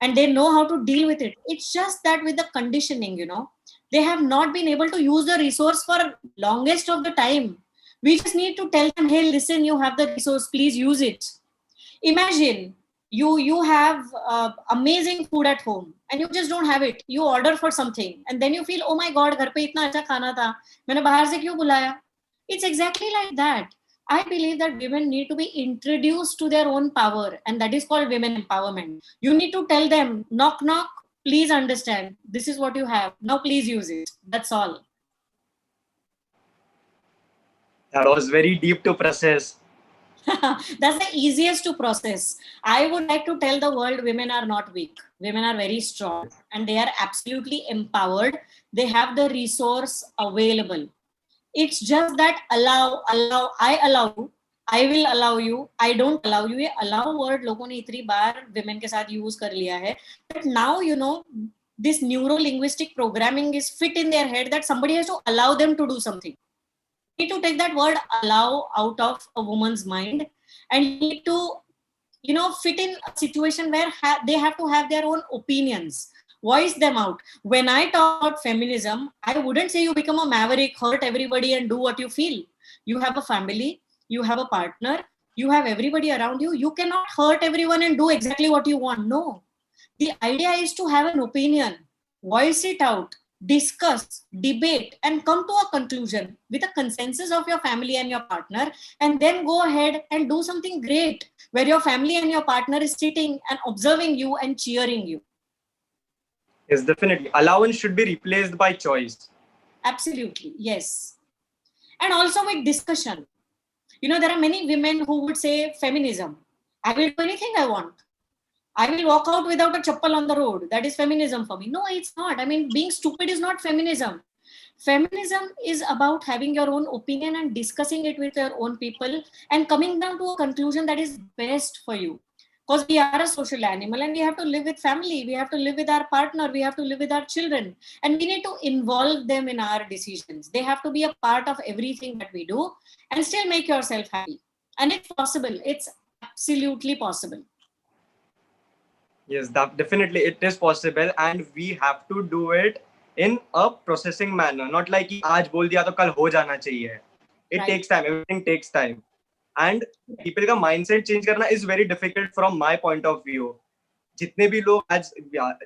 And they know how to deal with it. It's just that with the conditioning, they have not been able to use the resource for longest of the time. We just need to tell them, hey, listen, you have the resource, please use it. Imagine you have amazing food at home and you just don't have it. You order for something and then you feel, oh my God, घर पे इतना अच्छा खाना था, मैंने बाहर से क्यों बुलाया? It's exactly like that. I believe that women need to be introduced to their own power, and that is called women empowerment. You need to tell them, knock, knock, please understand, this is what you have. Now please use it. That's all. That was very deep to process. That's the easiest to process. I would like to tell the world women are not weak. Women are very strong and they are absolutely empowered. They have the resource available. It's just that I allow you, I will allow you, I don't allow you. ये allow word लोगों ने इतनी बार women के साथ use कर लिया है. But now, this neuro-linguistic programming is fit in their head that somebody has to allow them to do something. You need to take that word allow out of a woman's mind, and you need to fit in a situation where they have to have their own opinions, voice them out. When I talk about feminism, I wouldn't say you become a maverick, hurt everybody and do what you feel. You have a family, you have a partner, you have everybody around you. You cannot hurt everyone and do exactly what you want. No, the idea is to have an opinion, voice it out, discuss, debate, and come to a conclusion with a consensus of your family and your partner, and then go ahead and do something great where your family and your partner is sitting and observing you and cheering you. Yes, definitely. Allowance should be replaced by choice. Absolutely, yes. And also with discussion. There are many women who would say feminism. I will do anything I want. I will walk out without a chappal on the road. That is feminism for me. No, it's not. I mean, being stupid is not feminism. Feminism is about having your own opinion and discussing it with your own people and coming down to a conclusion that is best for you. Because we are a social animal and we have to live with family. We have to live with our partner. We have to live with our children. And we need to involve them in our decisions. They have to be a part of everything that we do and still make yourself happy. And it's possible. It's absolutely possible. Yes, definitely it is possible, and we have to do it in a processing manner. Not like कि आज बोल दिया तो कल हो जाना चाहिए. It Right. takes time. Everything takes time. And people का mindset change करना is very difficult from my point of view. जितने भी लोग आज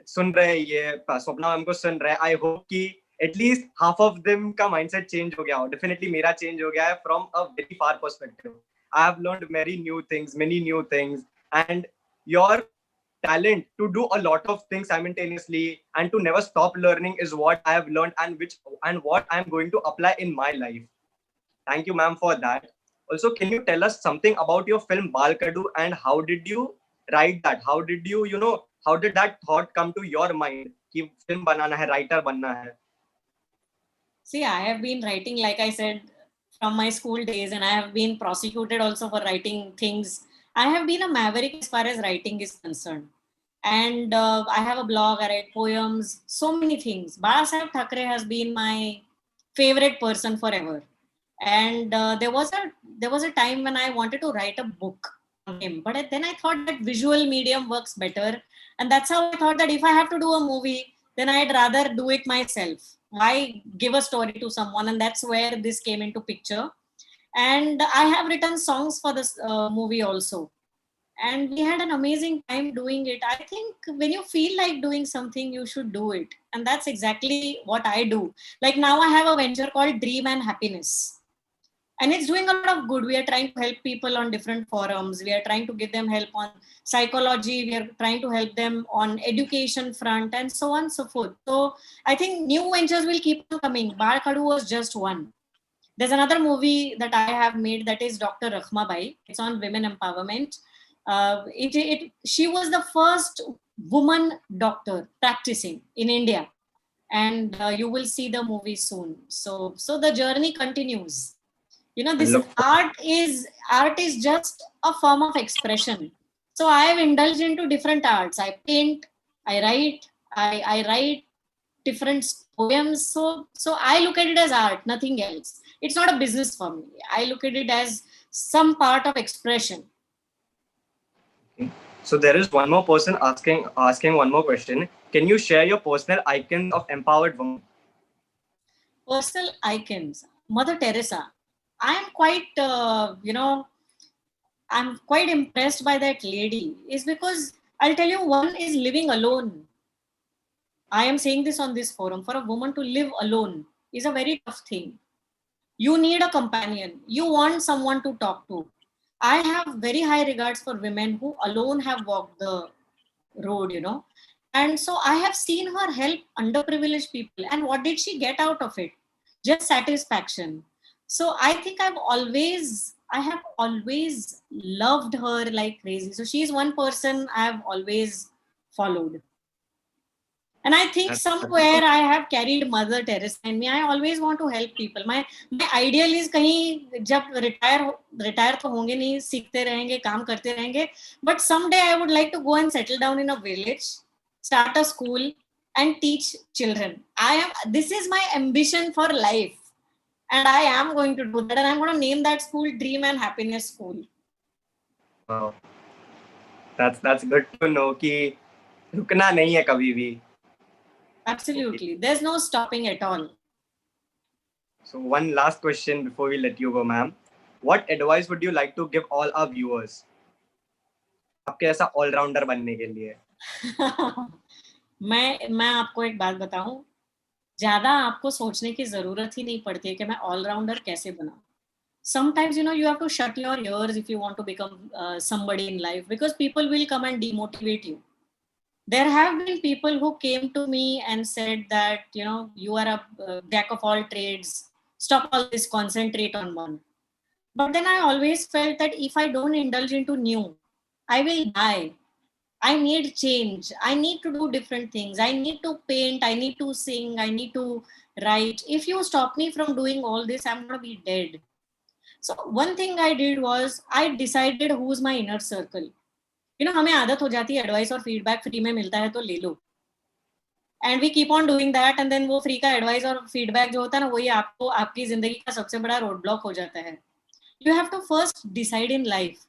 सुन रहे हैं, ये स्वप्ना मैम को सुन रहे हैं, I hope कि at least half of them का mindset change हो गया हो. Definitely मेरा change हो गया है from a very far perspective. I have learned many new things, and your talent to do a lot of things simultaneously and to never stop learning is what I have learned, and what I'm going to apply in my life. Thank you, ma'am, for that. Also, can you tell us something about your film Balkadu and how did you write that? How did you, how did that thought come to your mind? कि film बनाना है, writer बनना है. See, I have been writing, like I said, from my school days, and I have been prosecuted also for writing things. I have been a maverick as far as writing is concerned. And I have a blog, I write poems, so many things. Balasaheb Thackeray has been my favorite person forever. And there was a time when I wanted to write a book on him. But then I thought that visual medium works better. And that's how I thought that if I have to do a movie, then I'd rather do it myself. Why give a story to someone? And that's where this came into picture. And I have written songs for this movie also. And we had an amazing time doing it. I think when you feel like doing something, you should do it. And that's exactly what I do. Like now I have a venture called Dream and Happiness. And it's doing a lot of good. We are trying to help people on different forums. We are trying to give them help on psychology. We are trying to help them on education front and so on and so forth. So I think new ventures will keep on coming. Balkadu was just one. There's another movie that I have made that is Dr. Rakhma Bai. It's on women empowerment. She was the first woman doctor practicing in India. And you will see the movie soon. So the journey continues. This art is just a form of expression. So I have indulged into different arts. I paint, I write, I write different poems. So I look at it as art, nothing else. It's not a business for me. I look at it as some part of expression. Okay. So there is one more person asking one more question. Can you share your personal icons of empowered women? Personal icons. Mother Teresa. I am quite, I'm quite impressed by that lady. Is because I'll tell you, one is living alone. I am saying this on this forum. For a woman to live alone is a very tough thing. You need a companion. You want someone to talk to. I have very high regards for women who alone have walked the road, And so I have seen her help underprivileged people. And what did she get out of it? Just satisfaction. So I think I've always I have always loved her like crazy. So she's one person I've always followed. And I think somewhere I have carried Mother Teresa in me. I always want to help people. My ideal is कहीं जब retire तो होंगे नहीं, सीखते रहेंगे, काम करते रहेंगे. But someday I would like to go and settle down in a village, start a school, and teach children. This is my ambition for life. And I am going to do that. And I'm going to name that school Dream and Happiness School. Wow. That's good to know कि रुकना नहीं है कभी भी. Absolutely. There's no stopping at all. So one last question before we let you go, ma'am. What advice would you like to give all our viewers? आपके ऐसा all-rounder बनने के लिए. मैं आपको एक बात बताऊं, ज्यादा आपको सोचने की जरूरत ही नहीं पड़ती है कि मैं ऑलराउंडर कैसे बनाऊं. Sometimes, you have to shut your ears if you want to become somebody in life, because people will come and demotivate you. There have been people who came to me and said that, you are a jack of all trades. Stop all this, concentrate on one. But then I always felt that if I don't indulge into new, I will die. I need change. I need to do different things. I need to paint. I need to sing. I need to write. If you stop me from doing all this, I'm going to be dead. So one thing I did was I decided who's my inner circle. हमें आदत हो जाती है advice और feedback free में मिलता है तो ले लो. And we keep on doing that, and then वो फ्री का एडवाइस और फीडबैक जो होता है ना, वही आपको आपकी जिंदगी का सबसे बड़ा रोड ब्लॉक हो जाता है. You have to first decide in life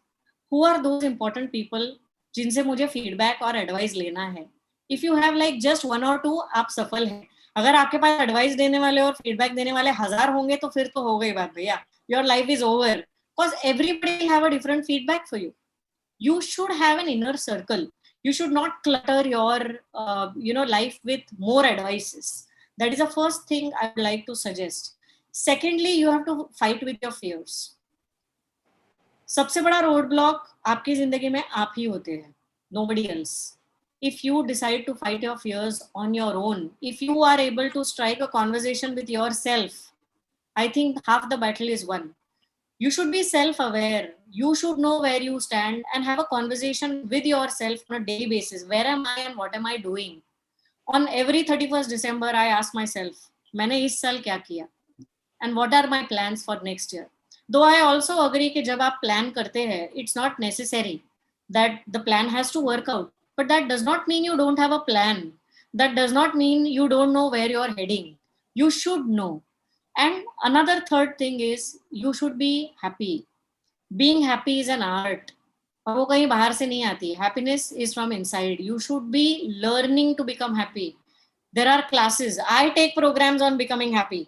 who are those important people जिनसे मुझे फीडबैक और एडवाइस लेना है. If you have like just 1 or 2, आप सफल हैं. अगर आपके पास एडवाइस देने वाले और फीडबैक देने वाले 1000 होंगे तो फिर तो हो गई बात भैया. Your life is over, because everybody will have a different feedback for you. You should have an inner circle. You should not clutter your life with more advices. That is the first thing I would like to suggest. Secondly, you have to fight with your fears. सबसे बड़ा road block आपकी जिंदगी में आप ही होते हैं, nobody else. If you decide to fight your fears on your own, if you are able to strike a conversation with yourself, I think half the battle is won. You should be self-aware. You should know where you stand and have a conversation with yourself on a daily basis. Where am I and what am I doing? On every 31st December, I ask myself, मैंने इस साल क्या किया? And what are my plans for next year? Though I also agree कि जब आप plan करते हैं, it's not necessary that the plan has to work out. But that does not mean you don't have a plan. That does not mean you don't know where you're heading. You should know. And another third thing is you should be happy. Being happy is an art. और वो कहीं बाहर से नहीं आती. Happiness is from inside. You should be learning to become happy. There are classes. I take programs on becoming happy.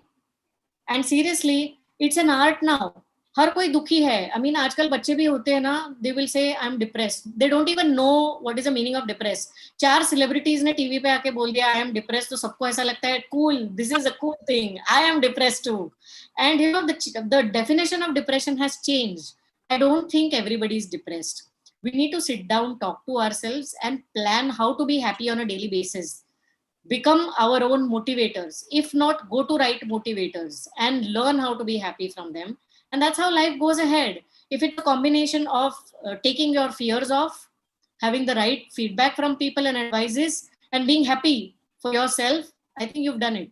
And seriously, it's an art now. हर कोई दुखी है. I mean, आजकल बच्चे भी होते हैं ना, they will say I'm depressed. They don't even know what is the meaning of depressed. 4 celebrities ने टीवी पे आके बोल दिया I am depressed, तो सबको ऐसा लगता है cool, this is a cool thing. I am depressed too. And the definition of depression has changed. I don't think everybody is depressed. We need to sit down, talk to ourselves, and plan how to be happy on a daily basis. Become our own motivators. If not, go to right motivators and learn how to be happy from them. And that's how life goes ahead. If it's a combination of taking your fears off, having the right feedback from people and advices, and being happy for yourself, I think you've done it.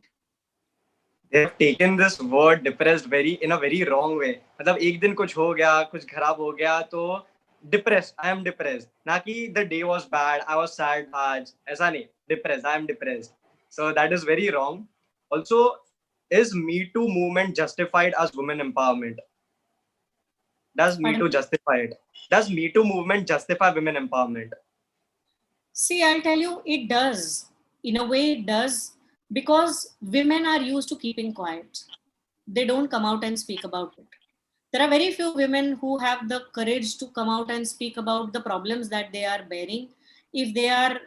They have taken this word depressed in a very wrong way. मतलब एक दिन कुछ हो गया, कुछ खराब हो गया तो depressed, I am depressed. ना कि the day was bad, I was sad आज, ऐसा नहीं. Depressed, I am depressed. So that is very wrong. Also, is Me Too movement justified as women empowerment? Does Me Too justify it? Does Me Too movement justify women empowerment? See, I'll tell you, it does. In a way, it does. Because women are used to keeping quiet. They don't come out and speak about it. There are very few women who have the courage to come out and speak about the problems that they are bearing. If they are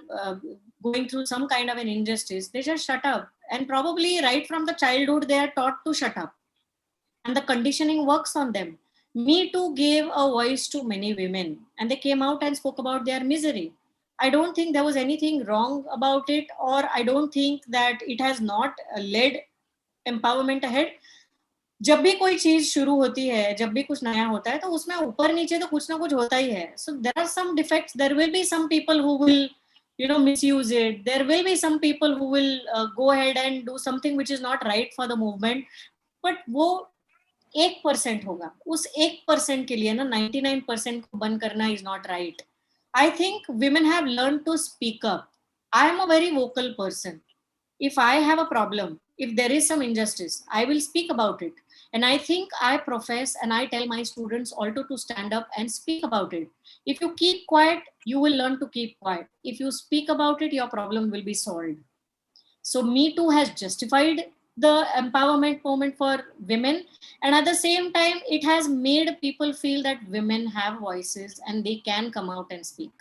going through some kind of an injustice, they just shut up. And probably right from the childhood, they are taught to shut up. And the conditioning works on them. Me Too gave a voice to many women. And they came out and spoke about their misery. I don't think there was anything wrong about it, or I don't think that it has not led empowerment ahead. जब भी कोई चीज शुरू होती है, जब भी कुछ नया होता है, तो उसमें ऊपर नीचे तो कुछ ना कुछ होता ही है. So there are some defects. There will be some people who will, misuse it. There will be some people who will go ahead and do something which is not right for the movement. But वो 1% होगा. उस 1% के लिए ना 99% को बंद करना is not right. I think women have learned to speak up. I am a very vocal person. If I have a problem, if there is some injustice, I will speak about it. And I think I profess and I tell my students also to stand up and speak about it. If you keep quiet, you will learn to keep quiet. If you speak about it, your problem will be solved. So Me Too has justified the empowerment movement for women. And at the same time, it has made people feel that women have voices and they can come out and speak.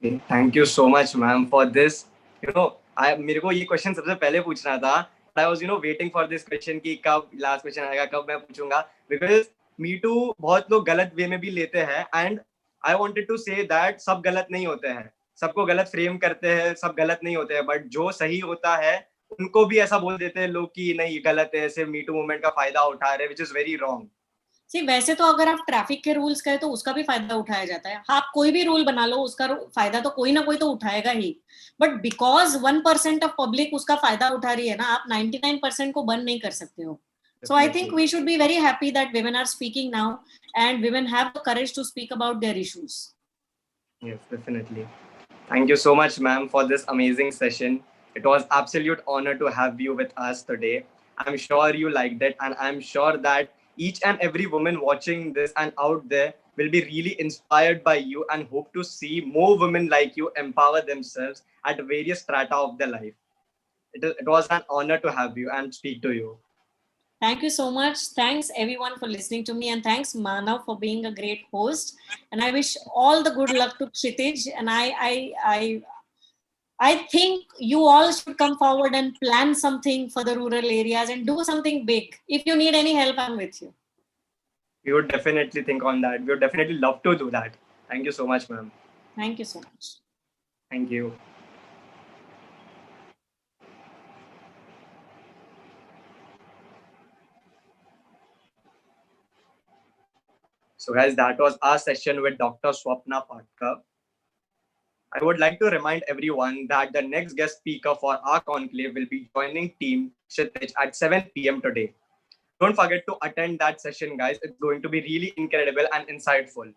Okay, thank you so much, ma'am, for this. मेरे को ये question सबसे पहले पूछना था. I was, waiting for this question कि कब last question आएगा, कब मैं पूछूंगा. Because Me Too बहुत लोग गलत वे में भी लेते हैं. And I wanted to say that सब गलत नहीं होते हैं. सबको गलत फ्रेम करते हैं, सब गलत नहीं होते हैं. बट जो सही होता है, उनको भी ऐसा बोल देते हैं लोग कि नहीं गलत है, सिर्फ Me Too मूवमेंट का फायदा उठा रहे, which is very wrong. वैसे तो अगर आप ट्रैफिक के रूल्स कहें तो उसका भी फायदा उठाया जाता है. आप कोई भी रूल बना लो, उसका फायदा तो कोई ना कोई तो उठाएगा ही. बट बिकॉज 1% ऑफ पब्लिक उसका फायदा उठा रही है ना, आप 99% को बंद नहीं कर सकते हो. So I think we should be very happy that women are speaking now and women have the courage to speak about their issues. Yes, definitely. Thank you so much, ma'am, for this amazing session. It was absolute honor to have you with us today. I'm sure you liked it, and I'm sure that each and every woman watching this and out there will be really inspired by you and hope to see more women like you empower themselves at various strata of their life. It was an honor to have you and speak to you. Thank you so much. Thanks everyone for listening to me, and thanks Manav for being a great host. And I wish all the good luck to Kshitij. And I think you all should come forward and plan something for the rural areas and do something big. If you need any help, I'm with you. We would definitely think on that. We would definitely love to do that. Thank you so much, ma'am. Thank you so much. Thank you. So guys, that was our session with Dr. Swapna Patkar. I would like to remind everyone that the next guest speaker for our conclave will be joining team Kshitij at 7 p.m. today. Don't forget to attend that session, guys. It's going to be really incredible and insightful.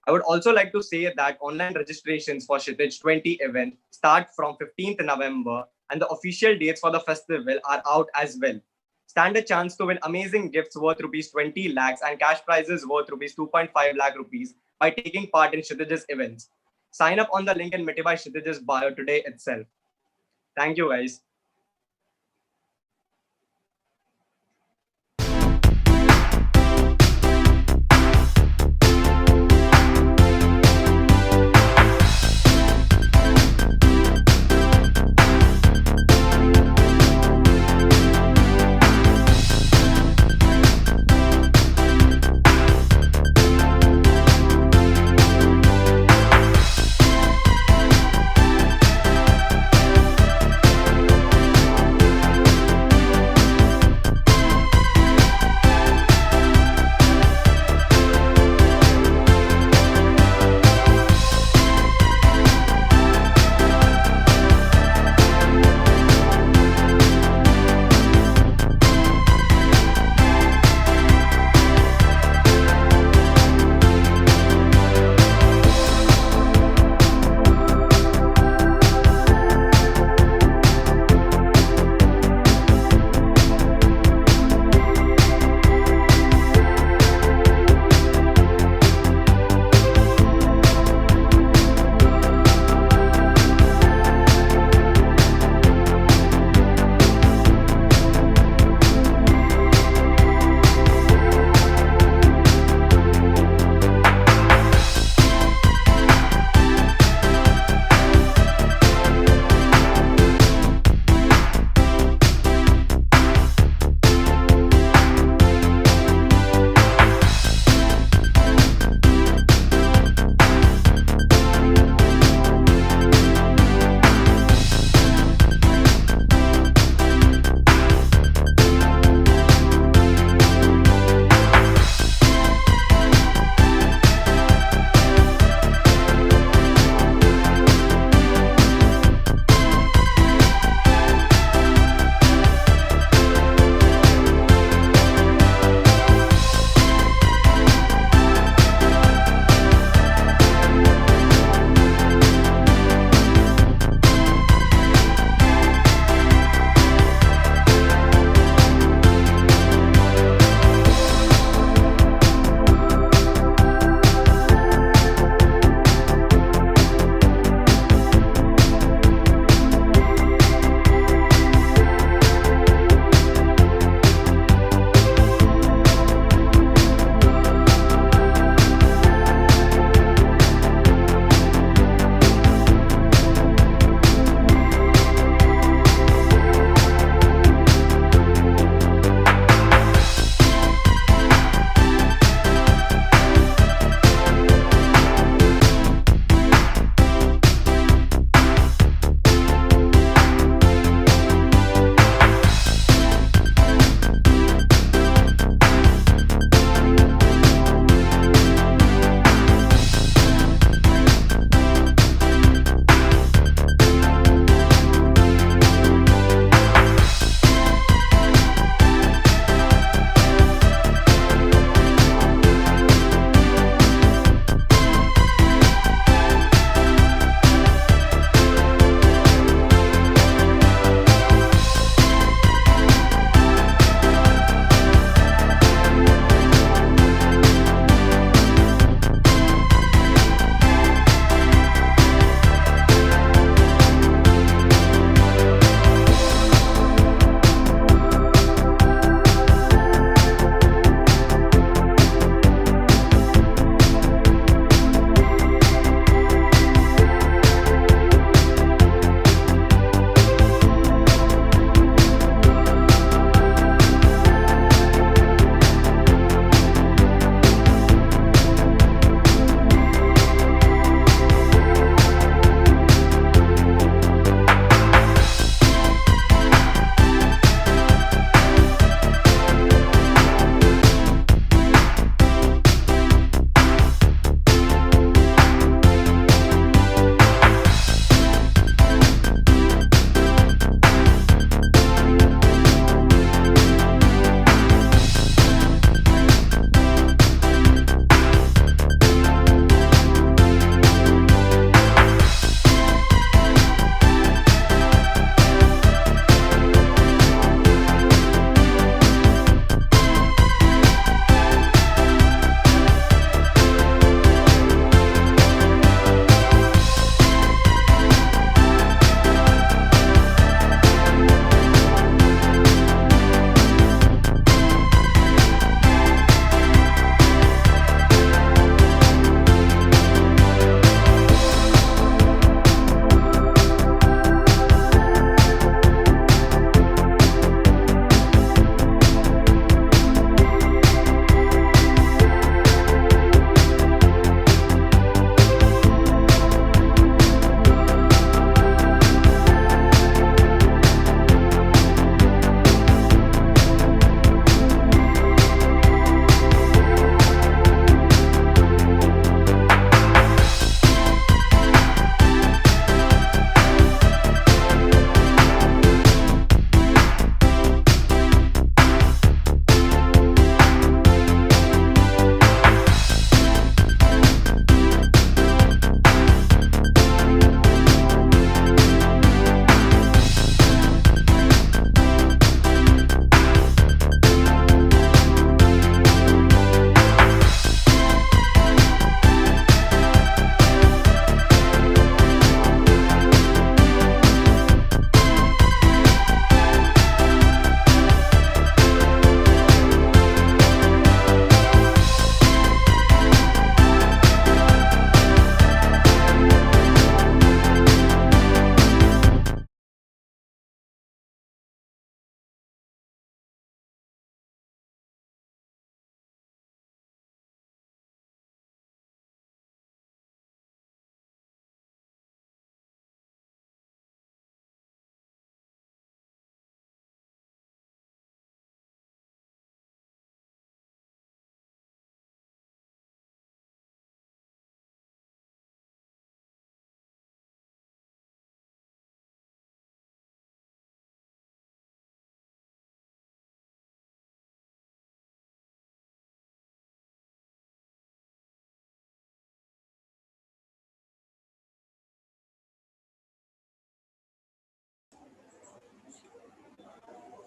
I would also like to say that online registrations for Kshitij'20 event start from 15th November, and the official dates for the festival are out as well. Stand a chance to win amazing gifts worth rupees 20 lakhs and cash prizes worth rupees 2.5 lakh rupees by taking part in Kshitij's events. Sign up on the link in Mitibai Kshitij's bio today itself. Thank you, guys.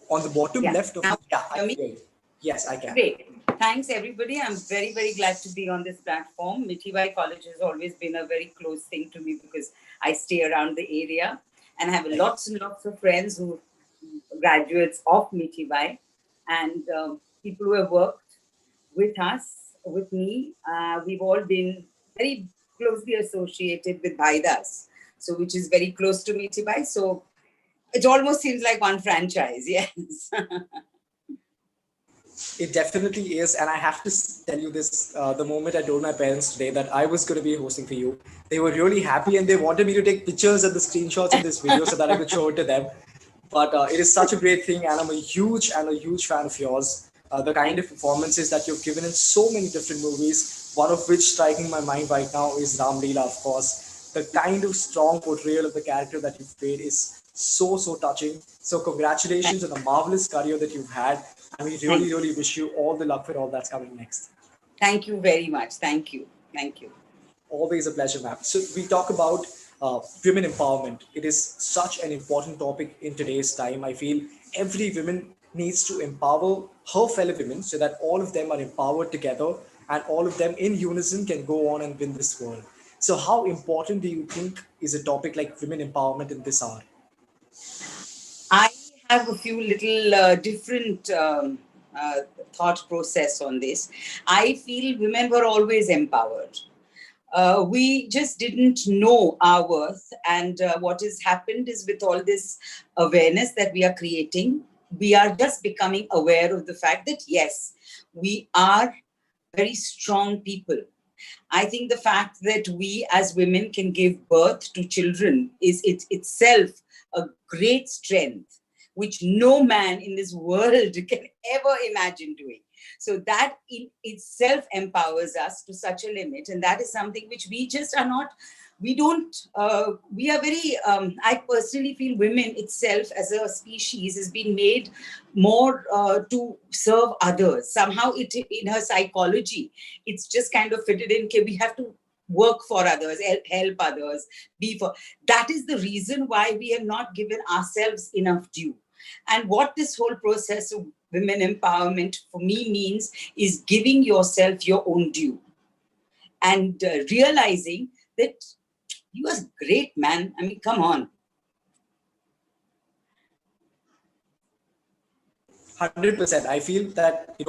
on the bottom Yeah. left of Now, I hear me? hear you. Yes, I can. Great. Thanks, everybody. I'm very, very glad to be on this platform. Mitibai College has always been a very close thing to me because I stay around the area and have lots and lots of friends who graduates of Mitibai and people who have worked with us, with me. We've all been very closely associated with Bhaidas, so which is very close to Mitibai. So it almost seems like one franchise. Yes. It definitely is, and I have to tell you this: the moment I told my parents today that I was going to be hosting for you, they were really happy, and they wanted me to take pictures and the screenshots in this video so that I could show it to them. But it is such a great thing, and I'm a huge fan of yours. The kind of performances that you've given in so many different movies, one of which striking my mind right now is Ram Leela, of course. The kind of strong portrayal of the character that you've played is so touching. So congratulations on the marvelous career that you've had, and we really wish you all the luck for all that's coming next. Thank you very much. Thank you. Thank you. Always a pleasure, ma'am. So we talk about women empowerment. It is such an important topic in today's time. I feel every woman needs to empower her fellow women so that all of them are empowered together and all of them in unison can go on and win this world. So how important do you think is a topic like women empowerment in this hour? I have a few little different uh, thought process on this. I feel women were always empowered. We just didn't know our worth. And what has happened is with all this awareness that we are creating, we are just becoming aware of the fact that, yes, we are very strong people. I think the fact that we as women can give birth to children is itself a great strength, which no man in this world can ever imagine doing. So that in itself empowers us to such a limit. And that is something which we just are not, we don't, we are very, I personally feel women itself as a species has been made more to serve others. Somehow it in her psychology, it's just kind of fitted in, okay, we have to work for others, help others, be for. That is the reason why we have not given ourselves enough due. And what this whole process of women empowerment for me means is giving yourself your own due and realizing that you are great, man. I mean, come on. 100%. I feel that,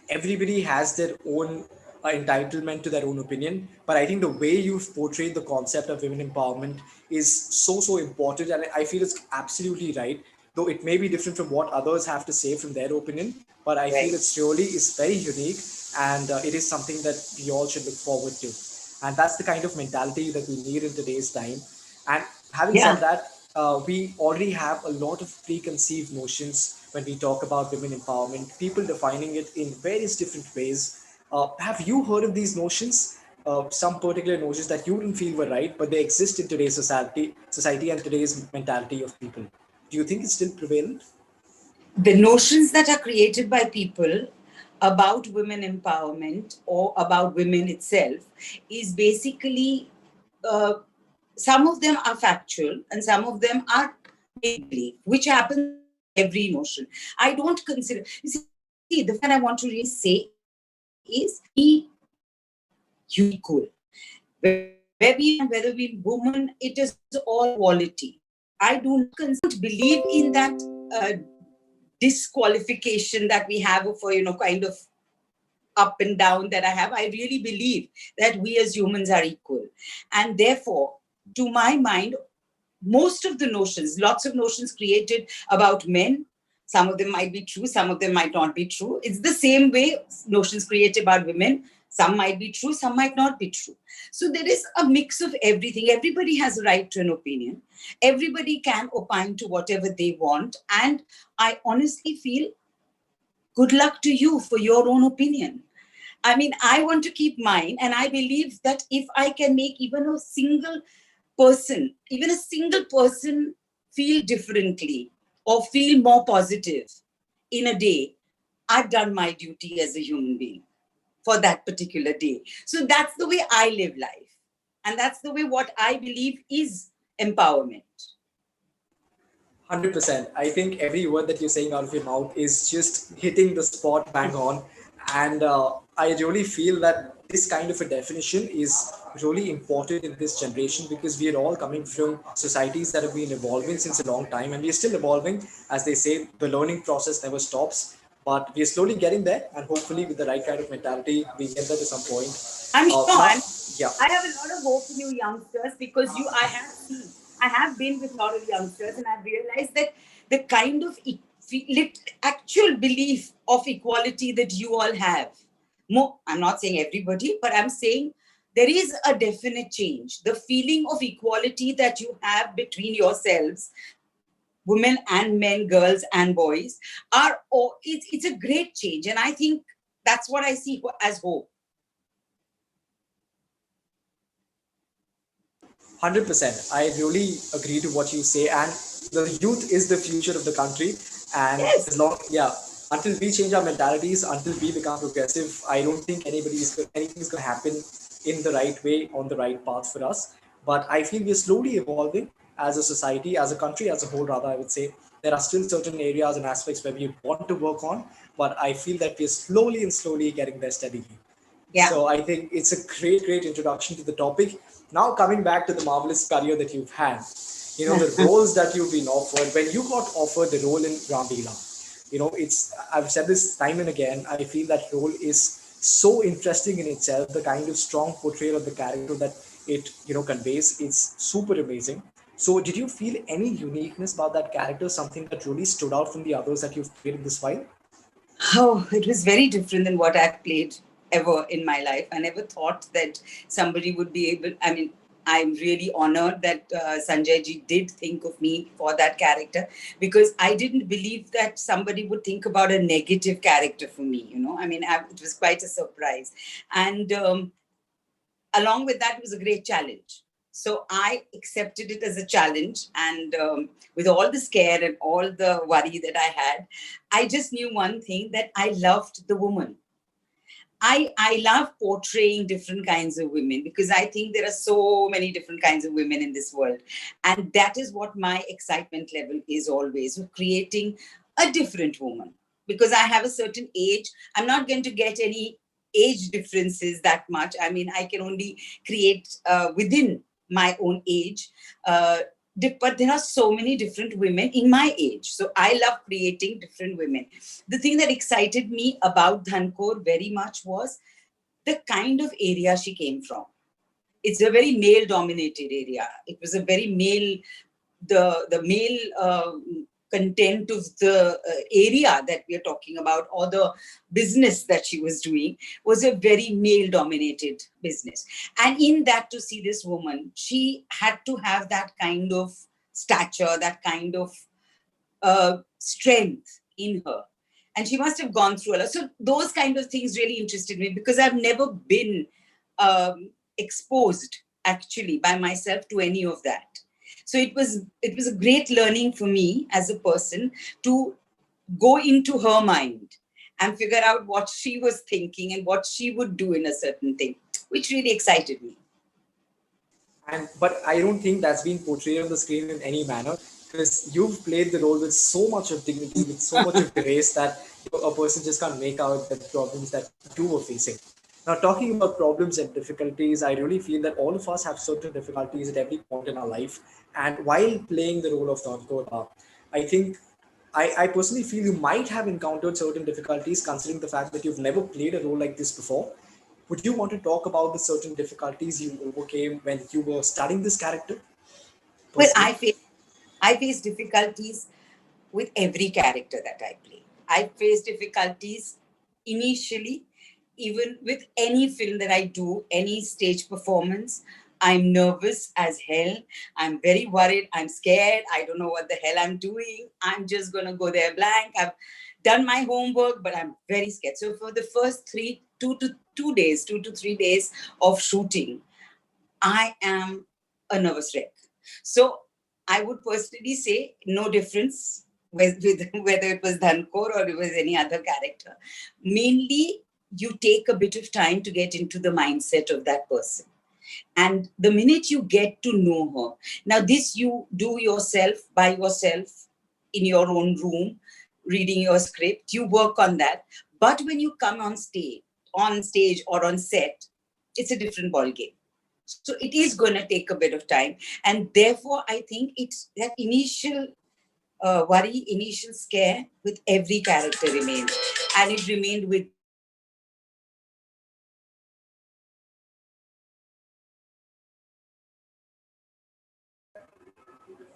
everybody has their own entitlement to their own opinion. But I think the way you've portrayed the concept of women empowerment is so important. And I feel it's absolutely right. Though it may be different from what others have to say from their opinion. But I feel it's really is very unique. And it is something that we all should look forward to. And that's the kind of mentality that we need in today's time. And having said that, we already have a lot of preconceived notions when we talk about women empowerment, people defining it in various different ways. Have you heard of these notions? Some particular notions that you didn't feel were right, but they exist in today's society and today's mentality of people. Do you think it's still prevalent? The notions that are created by people about women empowerment or about women itself is basically some of them are factual and some of them are make believe, which happens every notion. I don't consider, you see, the thing I want to really say is be equal. Where we whether we woman, it is all quality. I do not believe in that disqualification that we have for, kind of up and down that I have. I really believe that we as humans are equal. And therefore, to my mind, most of the notions, lots of notions created about men, some of them might be true, some of them might not be true. It's the same way notions created about women, some might be true, some might not be true. So there is a mix of everything. Everybody has a right to an opinion. Everybody can opine to whatever they want. And I honestly feel good luck to you for your own opinion. I mean, I want to keep mine. And I believe that if I can make even a single person feel differently or feel more positive in a day, I've done my duty as a human being for that particular day. So that's the way I live life. And that's the way what I believe is empowerment. 100%. I think every word that you're saying out of your mouth is just hitting the spot bang on. And I really feel that this kind of a definition is really important in this generation because we are all coming from societies that have been evolving since a long time and we're still evolving. As they say, the learning process never stops. But we're slowly getting there, and hopefully, with the right kind of mentality, we get there to some point. I'm sure. Now, yeah. I have a lot of hope in you youngsters because I have been with a lot of youngsters and I've realized that the kind of actual belief of equality that you all have, I'm not saying everybody, but I'm saying there is a definite change. The feeling of equality that you have between yourselves, women and men, girls and boys, it's a great change. And I think that's what I see as hope. 100%. I really agree to what you say. And the youth is the future of the country. And Yes. until we change our mentalities, until we become progressive, I don't think anything's going to happen in the right way, on the right path for us. But I feel we're slowly evolving as a society, as a country, as a whole, rather, I would say. There are still certain areas and aspects where we want to work on, but I feel that we're slowly getting there steadily. Yeah. So I think it's a great introduction to the topic. Now coming back to the marvelous career that you've had, the roles that you've been offered. When you got offered the role in Ramvila, I've said this time and again. I feel that role is so interesting in itself. The kind of strong portrayal of the character that it conveys, it's super amazing. So did you feel any uniqueness about that character? Something that really stood out from the others that you've played in this while? Oh, it was very different than what I've played ever in my life. I never thought that somebody would be able. I mean, I'm really honored that Sanjay ji did think of me for that character because I didn't believe that somebody would think about a negative character for me. I mean, it was quite a surprise. And along with that, it was a great challenge. So I accepted it as a challenge. And with all the scare and all the worry that I had, I just knew one thing, that I loved the woman. I love portraying different kinds of women because I think there are so many different kinds of women in this world. And that is what my excitement level is always, creating a different woman. Because I have a certain age, I'm not going to get any age differences that much. I mean, I can only create within my own age. But there are so many different women in my age. So I love creating different women. The thing that excited me about Dhankor very much was the kind of area she came from. It's a very male-dominated area. It was a very male, the male content of the area that we are talking about, or the business that she was doing, was a very male-dominated business. And in that, to see this woman, she had to have that kind of stature, that kind of strength in her. And she must have gone through a lot. So those kind of things really interested me because I've never been exposed actually by myself to any of that. So it was a great learning for me as a person to go into her mind and figure out what she was thinking and what she would do in a certain thing, which really excited me. But I don't think that's been portrayed on the screen in any manner because you've played the role with so much of dignity, with so much of grace that a person just can't make out the problems that you were facing. Now, talking about problems and difficulties, I really feel that all of us have certain difficulties at every point in our life. And while playing the role of Dhankor, I think I personally feel you might have encountered certain difficulties considering the fact that you've never played a role like this before. Would you want to talk about the certain difficulties you overcame when you were studying this character? Well, Personally? I face difficulties with every character that I play. I face difficulties initially, even with any film that I do, any stage performance. I'm nervous as hell. I'm very worried. I'm scared. I don't know what the hell I'm doing. I'm just going to go there blank. I've done my homework, but I'm very scared. So for the first 2 to 3 days of shooting, I am a nervous wreck. So I would personally say no difference with whether it was Dhankor or it was any other character. Mainly, you take a bit of time to get into the mindset of that person. And the minute you get to know her, now this you do yourself by yourself in your own room, reading your script. You work on that. But when you come on stage or on set, it's a different ballgame. So it is going to take a bit of time. And therefore, I think it's that initial worry, initial scare with every character remains. And it remained with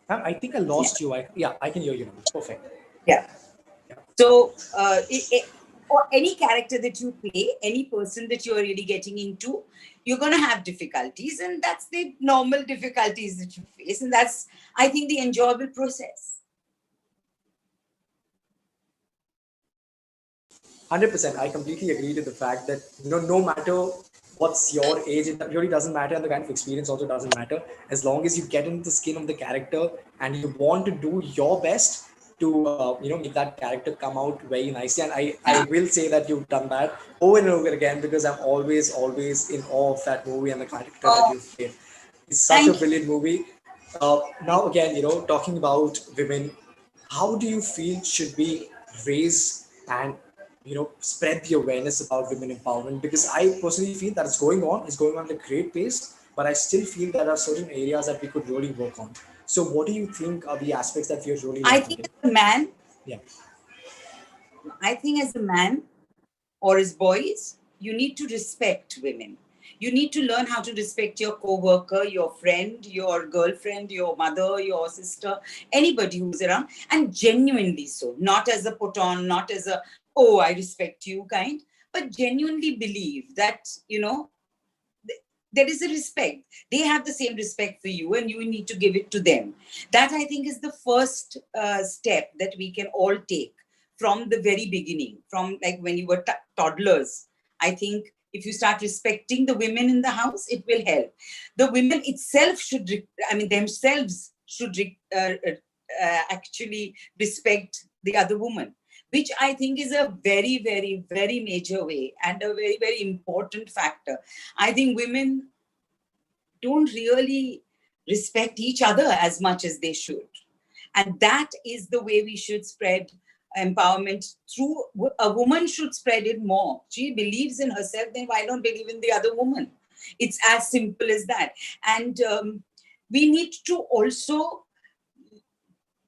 I think I lost you. I can hear you now. Perfect. yeah. So, or any character that you play, any person that you're really getting into, you're going to have difficulties, and that's the normal difficulties that you face, and that's, I think, the enjoyable process. 100%. I completely agree to the fact that, no matter what's your age, it really doesn't matter, and the kind of experience also doesn't matter. As long as you get into the skin of the character and you want to do your best to, make that character come out very nicely. And I will say that you've done that over and over again, because I'm always in awe of that movie and the character that you've played. It's such a brilliant movie. Now, again, talking about women, how do you feel should we raise and spread the awareness about women empowerment? Because I personally feel that it's going on at a great pace, but I still feel there are certain areas that we could really work on. So what do you think are the aspects that we are really I think as a man, yeah, I think as a man or as boys, you need to respect women. You need to learn how to respect your co-worker, your friend, your girlfriend, your mother, your sister, anybody who's around, and genuinely so. Not as a put on, not as a, oh, I respect you kind, but genuinely believe that, there is a respect. They have the same respect for you, and you need to give it to them. That, I think, is the first step that we can all take from the very beginning, from like when you were toddlers. I think if you start respecting the women in the house, it will help. The women itself themselves should actually respect the other woman, which I think is a very, very, very major way and a very, very important factor. I think women don't really respect each other as much as they should. And that is the way we should spread empowerment through. A woman should spread it more. She believes in herself, then why not believe in the other woman? It's as simple as that. And we need to also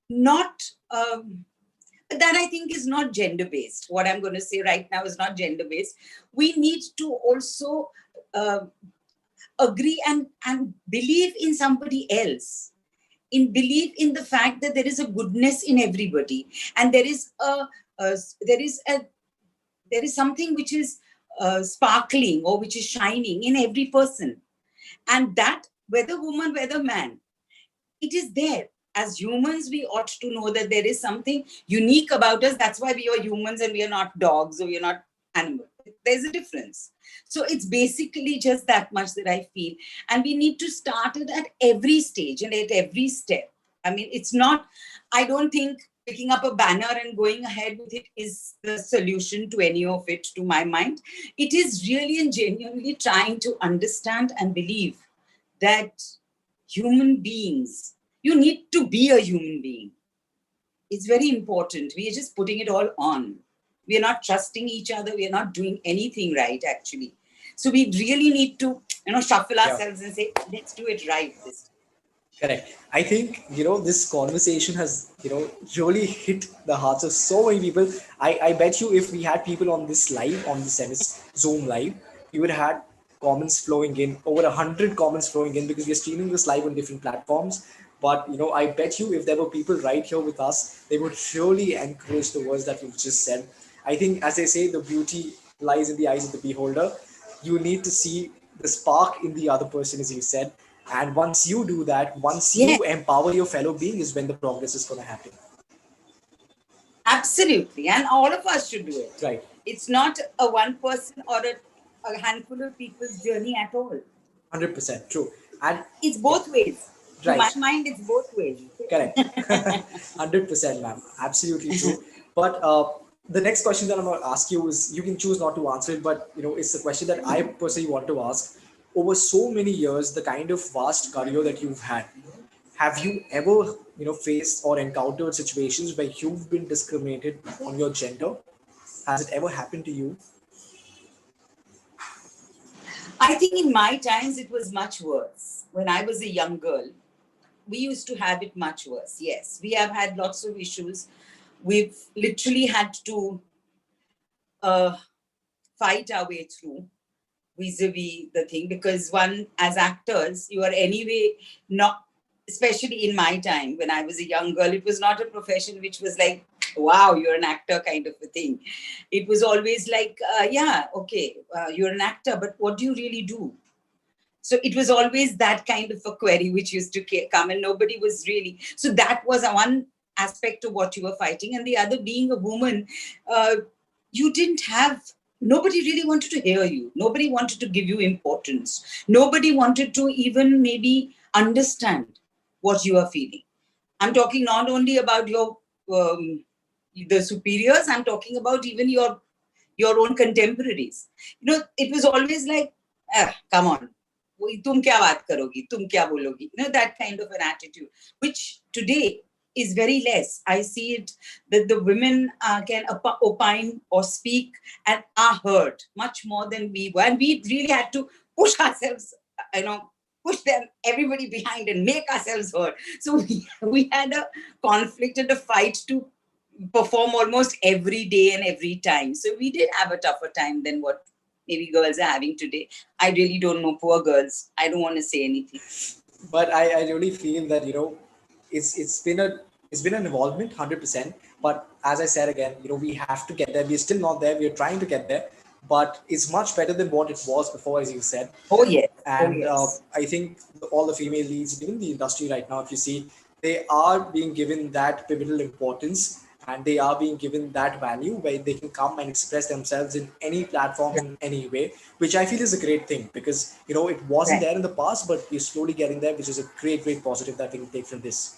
not, that I think is not gender-based. What I'm going to say right now is not gender-based. We need to also agree and believe in somebody else. Believe in the fact that there is a goodness in everybody, and there is something which is sparkling or which is shining in every person, and that whether woman, whether man, it is there. As humans, we ought to know that there is something unique about us. That's why we are humans and we are not dogs, or we are not animals. There's a difference. So it's basically just that much that I feel. And we need to start it at every stage and at every step. I mean, it's not, I don't think picking up a banner and going ahead with it is the solution to any of it, to my mind. It is really and genuinely trying to understand and believe that human beings, you need to be a human being. It's very important. We are just putting it all on. We are not trusting each other. We are not doing anything right, actually. So we really need to, shuffle ourselves and say, let's do it right this time. Correct. I think, this conversation has, really hit the hearts of so many people. I bet you if we had people on this live, on this Zoom live, we would have had comments flowing in, over 100 comments flowing in, because we're streaming this live on different platforms. But, I bet you if there were people right here with us, they would surely encourage the words that you've just said. I think, as they say, the beauty lies in the eyes of the beholder. You need to see the spark in the other person, as you said. And once you do that, once you empower your fellow being, is when the progress is going to happen. Absolutely. And all of us should do it. Right. It's not a one person or a handful of people's journey at all. 100% true. And it's both ways. Right. To my mind, it's both ways. Correct. 100%, ma'am. Absolutely true. But the next question that I'm going to ask you is, you can choose not to answer it, but it's a question that I personally want to ask. Over so many years, the kind of vast career that you've had, have you ever, faced or encountered situations where you've been discriminated on your gender? Has it ever happened to you? I think in my times it was much worse. When I was a young girl, we used to have it much worse. Yes, we have had lots of issues. We've literally had to uh, fight our way through vis-a-vis the thing, because one, as actors, you are anyway not, especially in my time when I was a young girl, it was not a profession which was like, wow, you're an actor kind of a thing. It was always like, yeah, okay, you're an actor, but what do you really do? So it was always that kind of a query which used to come, and nobody was really. So that was one aspect of what you were fighting. And the other, being a woman, you didn't have, nobody really wanted to hear you. Nobody wanted to give you importance. Nobody wanted to even maybe understand what you are feeling. I'm talking not only about your the superiors, I'm talking about even your own contemporaries. It was always like, come on, tum kya baat karogi, tum kya bologi, that kind of an attitude, which today is very less. I see it that the women can opine or speak and are heard much more than we were, and we really had to push ourselves, push them, everybody behind, and make ourselves heard. So we had a conflict and a fight to perform almost every day and every time. So we did have a tougher time than what maybe girls are having today. I really don't know, poor girls. I don't want to say anything. But I really feel that it's been an involvement 100%. But as I said again, we have to get there. We're still not there. We're trying to get there, but it's much better than what it was before, as you said. Oh yes. And Oh, yes. I think all the female leads in the industry right now, if you see, they are being given that pivotal importance, and they are being given that value where they can come and express themselves in any platform in any way, which I feel is a great thing, because it wasn't there in the past, but we're slowly getting there, which is a great positive that we can take from this.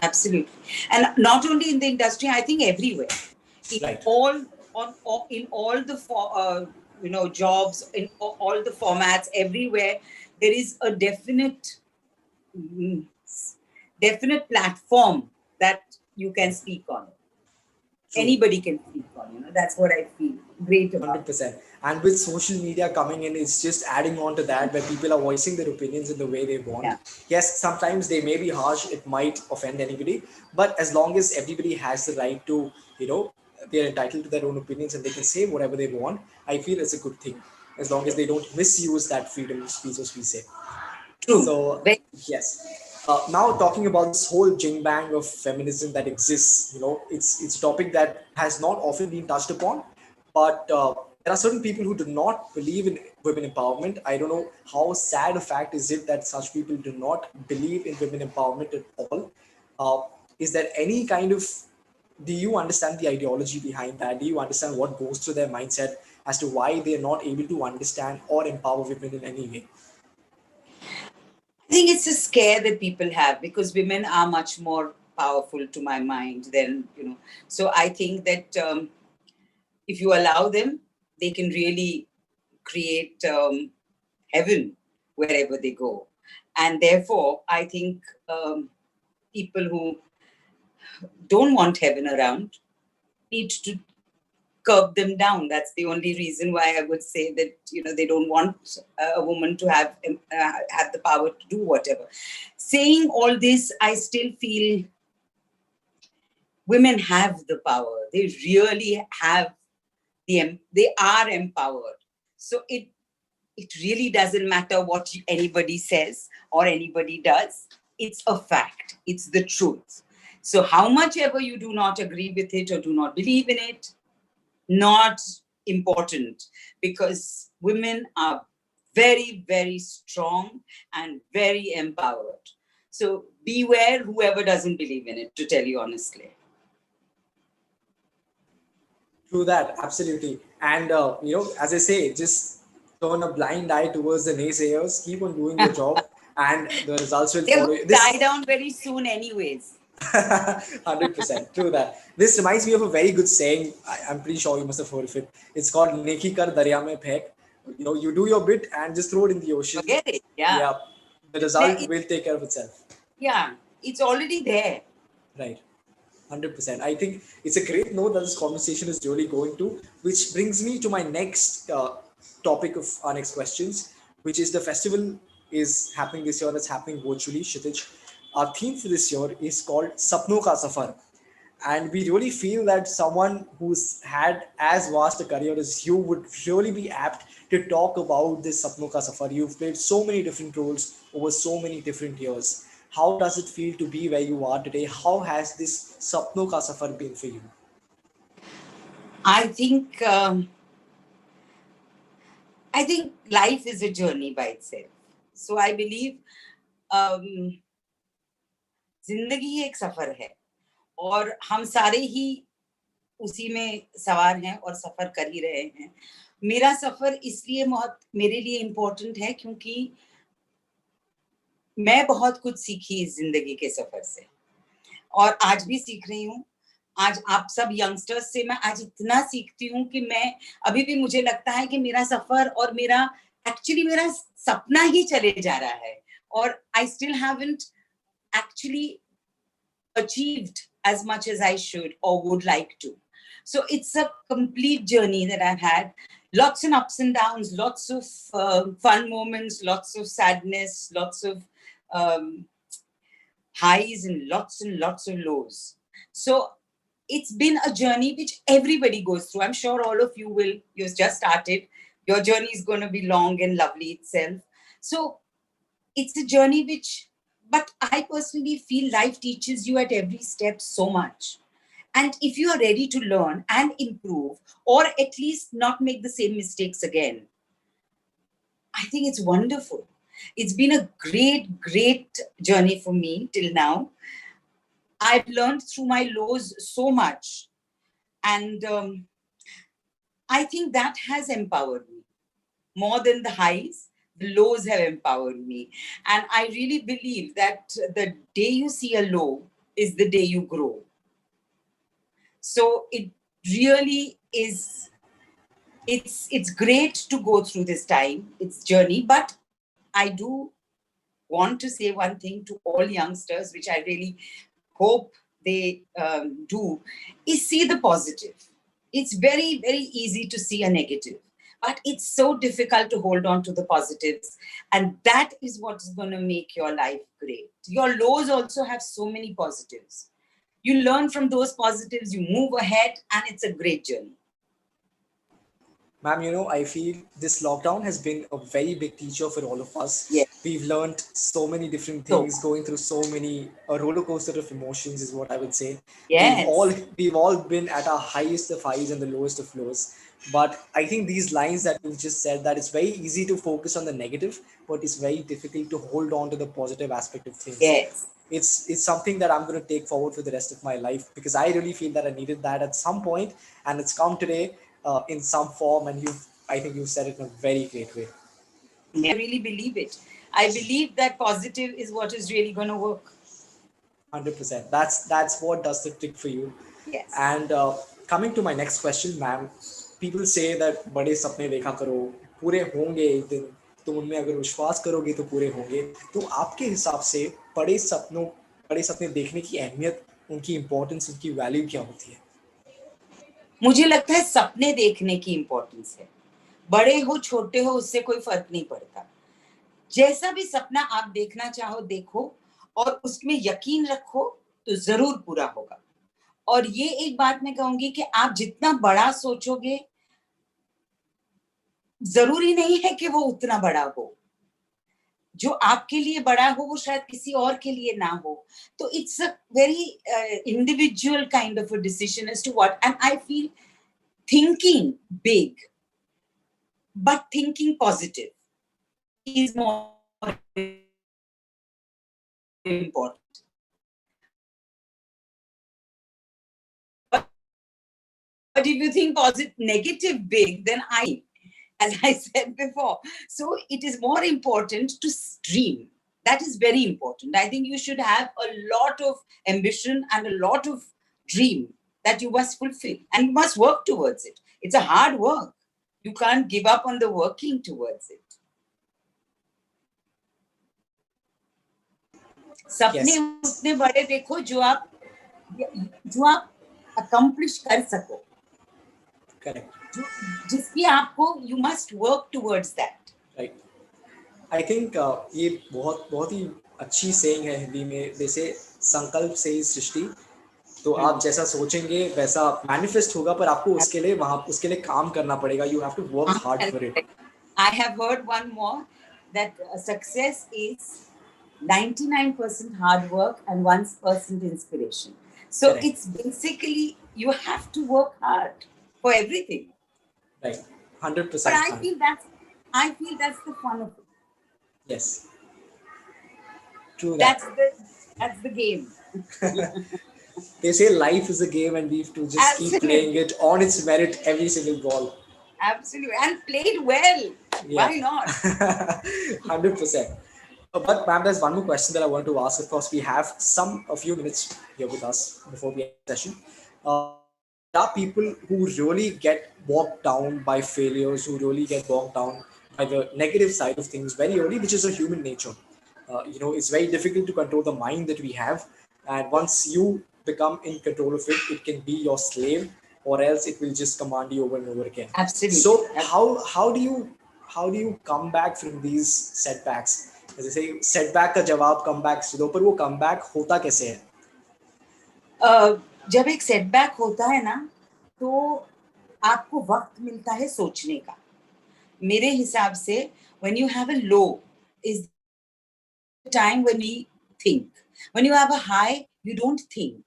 Absolutely. And not only in the industry, I think everywhere. In Right. in all the jobs, in all the formats, everywhere, there is a definite platform that you can speak on. True. Anybody can speak on, that's what I feel great about. 100%. And with social media coming in, it's just adding on to that, where people are voicing their opinions in the way they want. Yeah. Yes, sometimes they may be harsh, it might offend anybody, but as long as everybody has the right to, they're entitled to their own opinions and they can say whatever they want, I feel it's a good thing, as long as they don't misuse that freedom of speech, as we say. True. So, yes. Now talking about this whole jing bang of feminism that exists, it's a topic that has not often been touched upon, but there are certain people who do not believe in women empowerment. I don't know how sad a fact is it that such people do not believe in women empowerment at all. Is there any kind of, do you understand the ideology behind that? Do you understand what goes through their mindset as to why they're not able to understand or empower women in any way? I think it's a scare that people have, because women are much more powerful, to my mind, than, So I think that if you allow them, they can really create heaven wherever they go. And therefore, I think people who don't want heaven around need to curb them down. That's the only reason why I would say that, they don't want a woman to have the power to do whatever. Saying all this, I still feel women have the power. They really have they are empowered. So it really doesn't matter what anybody says or anybody does. It's a fact. It's the truth. So how much ever you do not agree with it or do not believe in it, not important, because women are very, very strong and very empowered. So beware whoever doesn't believe in it, to tell you honestly. True that, absolutely. And, as I say, just turn a blind eye towards the naysayers, keep on doing your job, and the results will follow you. Die down very soon anyways. 100%. True that. This reminds me of a very good saying. I'm pretty sure you must have heard of it. It's called "Neki kar darya mein phek." You do your bit and just throw it in the ocean. Forget it. Yeah. The result will take care of itself. Yeah, it's already there. Right. 100%. I think it's a great note that this conversation is really going to, which brings me to my next topic of our next questions, which is the festival is happening this year. It's happening virtually, Kshitij. Our theme for this year is called Sapno Ka Safar. And we really feel that someone who's had as vast a career as you would really be apt to talk about this Sapno Ka Safar. You've played so many different roles over so many different years. How does it feel to be where you are today? How has this Sapno Ka Safar been for you? I think life is a journey by itself. So I believe um, जिंदगी एक सफर है और हम सारे ही उसी में सवार हैं और सफर कर ही रहे हैं. मेरा सफर इसलिए बहुत मेरे लिए इम्पोर्टेंट है क्योंकि मैं बहुत कुछ सीखी इस जिंदगी के सफर से और आज भी सीख रही हूँ. आज आप सब यंगस्टर्स से मैं आज इतना सीखती हूँ कि मैं अभी भी मुझे लगता है कि मेरा सफर और मेरा सपना ही चले जा रहा है और I still haven't actually achieved as much as I should or would like to. So it's a complete journey that I've had. Lots and ups and downs, lots of fun moments, lots of sadness, lots of highs and lots of lows. So it's been a journey which everybody goes through. I'm sure all of you will. You've just started. Your journey is going to be long and lovely itself. So it's a journey but I personally feel life teaches you at every step so much. And if you are ready to learn and improve, or at least not make the same mistakes again, I think it's wonderful. It's been a great journey for me till now. I've learned through my lows so much. And I think that has empowered me. More than the highs, the lows have empowered me. And I really believe that the day you see a low is the day you grow. So it really is, it's great to go through this time, it's journey, but I do want to say one thing to all youngsters, which I really hope they do, is see the positive. It's very easy to see a negative, but it's so difficult to hold on to the positives. And that is what's going to make your life great. Your lows also have so many positives. You learn from those positives, you move ahead, and it's a great journey. Ma'am, I feel this lockdown has been a very big teacher for all of us. Yes. We've learned so many different things, going through so many a roller coaster of emotions is what I would say. Yes. We've all been at our highest of highs and the lowest of lows. But I think these lines that you just said, that it's very easy to focus on the negative, but it's very difficult to hold on to the positive aspect of things. Yes. It's something that I'm going to take forward for the rest of my life, because I really feel that I needed that at some point, and it's come today in some form, and I think you've said it in a very great way. I really believe it. I believe that positive is what is really going to work. 100%. That's what does the trick for you. Yes. And coming to my next question, ma'am, people say that बड़े सपने देखा करो, पूरे होंगे एक दिन, तुम उनमें अगर विश्वास करोगे तो पूरे होंगे. तो आपके हिसाब से बड़े सपने देखने की अहमियत, उनकी इम्पोर्टेंस, उनकी वैल्यू क्या होती है? मुझे लगता है सपने देखने की इम्पोर्टेंस है. बड़े हो छोटे हो उससे कोई फर्क नहीं पड़ता. जैसा भी सपना आप देखना चाहो देखो, और उसमें यकीन रखो तो जरूर पूरा होगा. और ये एक बात मैं कहूंगी कि आप जितना बड़ा सोचोगे, जरूरी नहीं है कि वो उतना बड़ा हो. जो आपके लिए बड़ा हो वो शायद किसी और के लिए ना हो. तो it's a very individual kind of a decision as to what. And I feel thinking big but thinking positive is more important. But if you think negative big, then as I said before, so it is more important to dream. That is very important. I think you should have a lot of ambition and a lot of dream that you must fulfill, and you must work towards it. It's a hard work. You can't give up on the working towards it. सपने Yes, उतने बड़े देखो जो आप accomplish कर सको, correct. जिसकी आपको you must work towards that. Right. I think ये बहुत बहुत ही अच्छी saying है हिंदी में, जैसे संकल्प से ही सृष्टि। तो आप जैसा सोचेंगे वैसा मैनिफेस्ट होगा, पर आपको उसके लिए काम करना पड़ेगा। You have to work hard for it. I have heard one more, that success is 99% hard work and 1% inspiration. So Correct. it's basically you have to work hard for everything. Right. But 100%. I feel that's the fun of it. Yes. True that. That's the game. They say life is a game and we have to just keep playing it on its merit every single ball. Absolutely. And played well. Yeah. Why not? 100%. But ma'am, there's one more question that I want to ask. Of course, we have a few minutes here with us before we end the session. There are people who really get bogged down by failures, who really get bogged down by the negative side of things very early, which is a human nature. It's very difficult to control the mind that we have. And once you become in control of it, it can be your slave, or else it will just command you over and over again. Absolutely. So how do you come back from these setbacks? जैसे say setback का जवाब comeback से दो, पर वो comeback होता कैसे है? जब एक setback होता है ना, तो आपको वक्त मिलता है सोचने का। मेरे हिसाब से when you have a low is the time when we think. When you have a high, you don't think.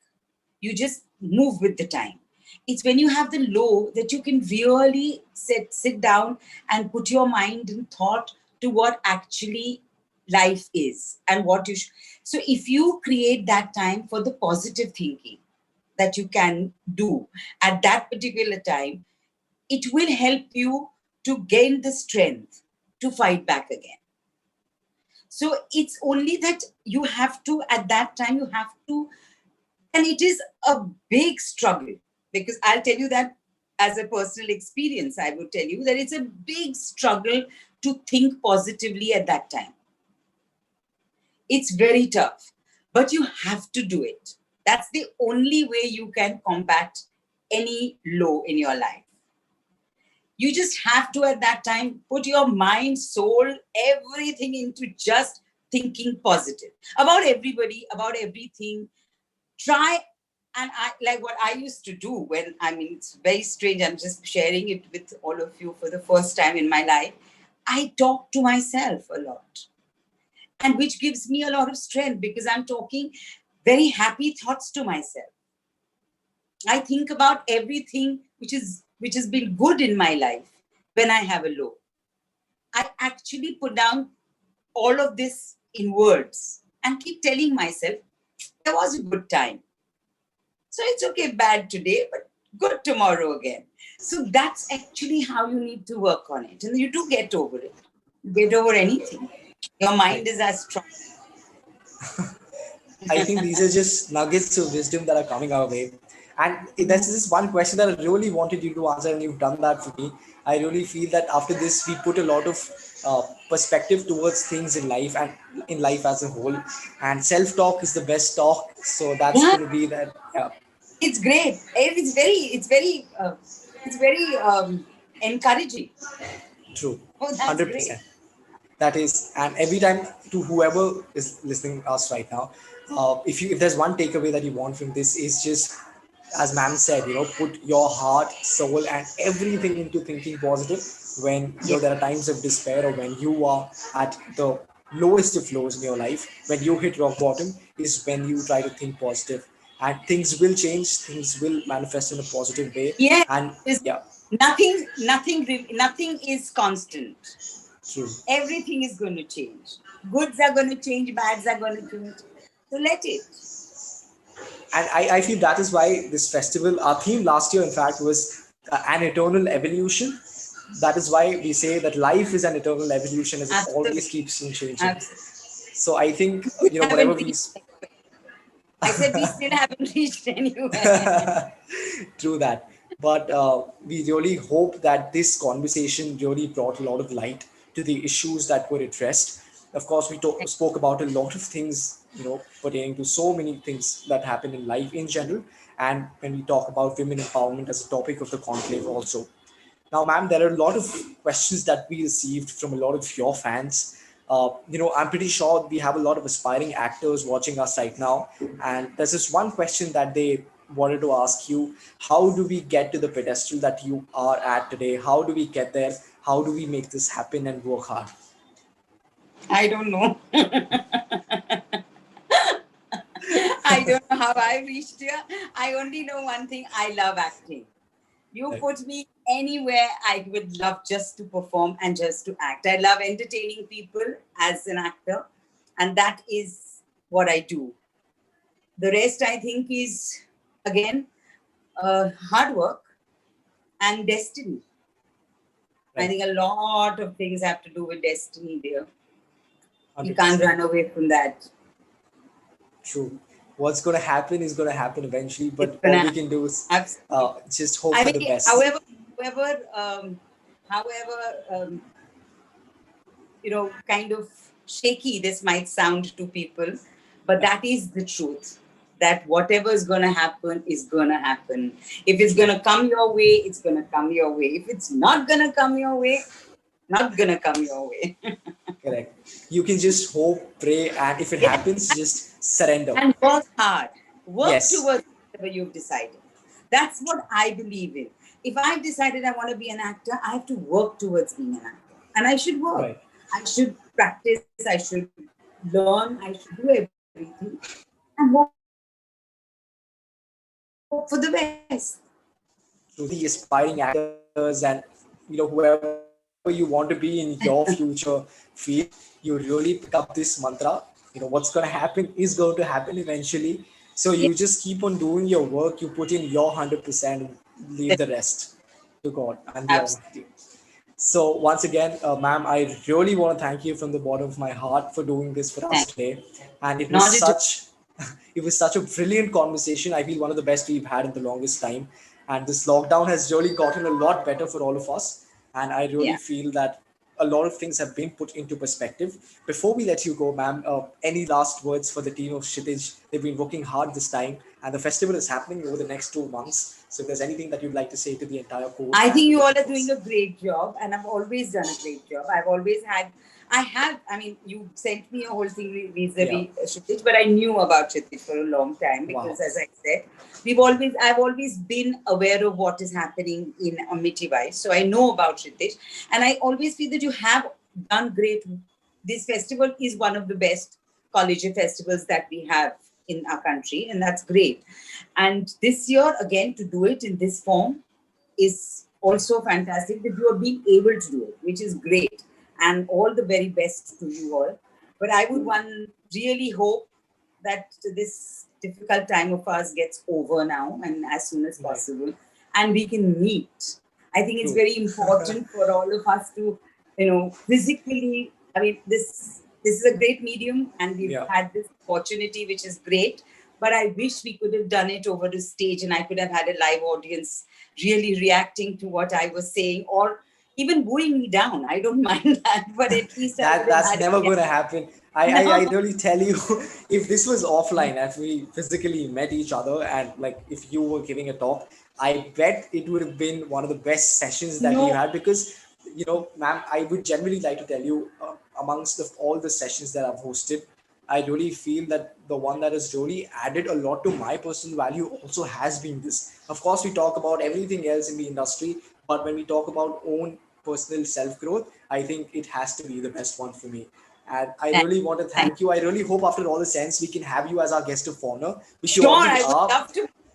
You just move with the time. It's when you have the low that you can really sit down and put your mind and thought to what actually life is and what you should. So if you create that time for the positive thinking that you can do at that particular time, it will help you to gain the strength to fight back again. So it's only that you have to, at that time, you have to, and it is a big struggle, because I'll tell you that as a personal experience, I would tell you that it's a big struggle to think positively at that time. It's very tough, but you have to do it. That's the only way you can combat any low in your life. You just have to, at that time, put your mind, soul, everything into just thinking positive about everybody, about everything. Try, and I like what I used to do when, it's very strange. I'm just sharing it with all of you for the first time in my life. I talk to myself a lot, and which gives me a lot of strength, because I'm talking very happy thoughts to myself. I think about everything which has been good in my life when I have a low. I actually put down all of this in words and keep telling myself, there was a good time. So it's okay, bad today, but good tomorrow again. So that's actually how you need to work on it. And you do get over it. You get over anything. Your mind is as strong. I think these are just nuggets of wisdom that are coming our way. And there's this one question that I really wanted you to answer, and you've done that for me. I really feel that after this, we put a lot of perspective towards things in life and in life as a whole. And self-talk is the best talk. So that's going to be that. Yeah. It's great. It's very encouraging. True. Oh, that's 100%. great. That is, and every time to whoever is listening to us right now, if there's one takeaway that you want from this, is just, as ma'am said, put your heart, soul, and everything into thinking positive when there are times of despair, or when you are at the lowest of lows in your life. When you hit rock bottom is when you try to think positive, and things will change, things will manifest in a positive way. Yeah, and yeah, nothing is constant. true. Everything is going to change. Goods are going to change, bads are going to change. So let it. And I feel that is why this festival, our theme last year, in fact, was an eternal evolution. That is why we say that life is an eternal evolution, as it always keeps on changing. Absolutely. So I think, whatever we... I said we still haven't reached anywhere. True that. But we really hope that this conversation really brought a lot of light to the issues that were addressed. Of course, we spoke about a lot of things pertaining to so many things that happen in life in general. And when we talk about women empowerment as a topic of the conclave also. Now, ma'am, there are a lot of questions that we received from a lot of your fans. I'm pretty sure we have a lot of aspiring actors watching us right now. And there's this one question that they wanted to ask you. How do we get to the pedestal that you are at today? How do we get there? How do we make this happen and work hard? I don't know. I don't know how I reached here. I only know one thing. I love acting. You put me anywhere, I would love just to perform and just to act. I love entertaining people as an actor, and that is what I do. The rest, I think, is again hard work and destiny. I Right. think a lot of things have to do with destiny there. You 100%. can't run away from that. True. What's going to happen is going to happen eventually, but It's gonna all we can do is absolutely. just hope I for the mean, best. however, kind of shaky this might sound to people, but that is the truth. That whatever is going to happen is going to happen. If it's going to come your way, it's going to come your way. If it's not going to come your way, not going to come your way. Correct. You can just hope, pray, and if it Yeah. happens, just surrender. And work hard. Work Yes. towards whatever you've decided. That's what I believe in. If I've decided I want to be an actor, I have to work towards being an actor. And I should work. Right. I should practice. I should learn. I should do everything. And hope for the best. To the aspiring actors and whoever you want to be in your future field, you really pick up this mantra. What's going to happen is going to happen eventually. So you just keep on doing your work. You put in your 100%. Leave the rest to God and the Absolutely. Almighty. So once again, ma'am, I really want to thank you from the bottom of my heart for doing this for us today. And it was Not at all. it was such a brilliant conversation. I feel one of the best we've had in the longest time. And this lockdown has really gotten a lot better for all of us. And I really Yeah. feel that a lot of things have been put into perspective. Before we let you go, ma'am, any last words for the team of Kshitij'? They've been working hard this time, and the festival is happening over the next 2 months. So if there's anything that you'd like to say to the entire course, I think you all are doing a great job, and I've always done a great job. I mean, you sent me a whole thing vis-a-vis Kshitij', but I knew about Kshitij' for a long time because, as I said, I've always been aware of what is happening in Amity Wise, so I know about Kshitij', and I always feel that you have done great. This festival is one of the best college festivals that we have in our country, and that's great. And this year, again, to do it in this form is also fantastic that you are being able to do it, which is great. And all the very best to you all. But I would really hope that this difficult time of ours gets over now and as soon as possible, and we can meet. I think it's very important for all of us to, physically. I mean, this is a great medium, and we've had this opportunity, which is great. But I wish we could have done it over the stage, and I could have had a live audience really reacting to what I was saying, or even booing me down. I don't mind that, but at least that's never going to happen. I really tell you, if this was offline, if we physically met each other, and like if you were giving a talk, I bet it would have been one of the best sessions that we had, because ma'am, I would generally like to tell you, amongst all the sessions that I've hosted, I really feel that the one that has really added a lot to my personal value also has been this. Of course, we talk about everything else in the industry, but when we talk about own personal self-growth, I think it has to be the best one for me. And I really want to thank you. I really hope after all this ends, we can have you as our guest of honor, which you already are.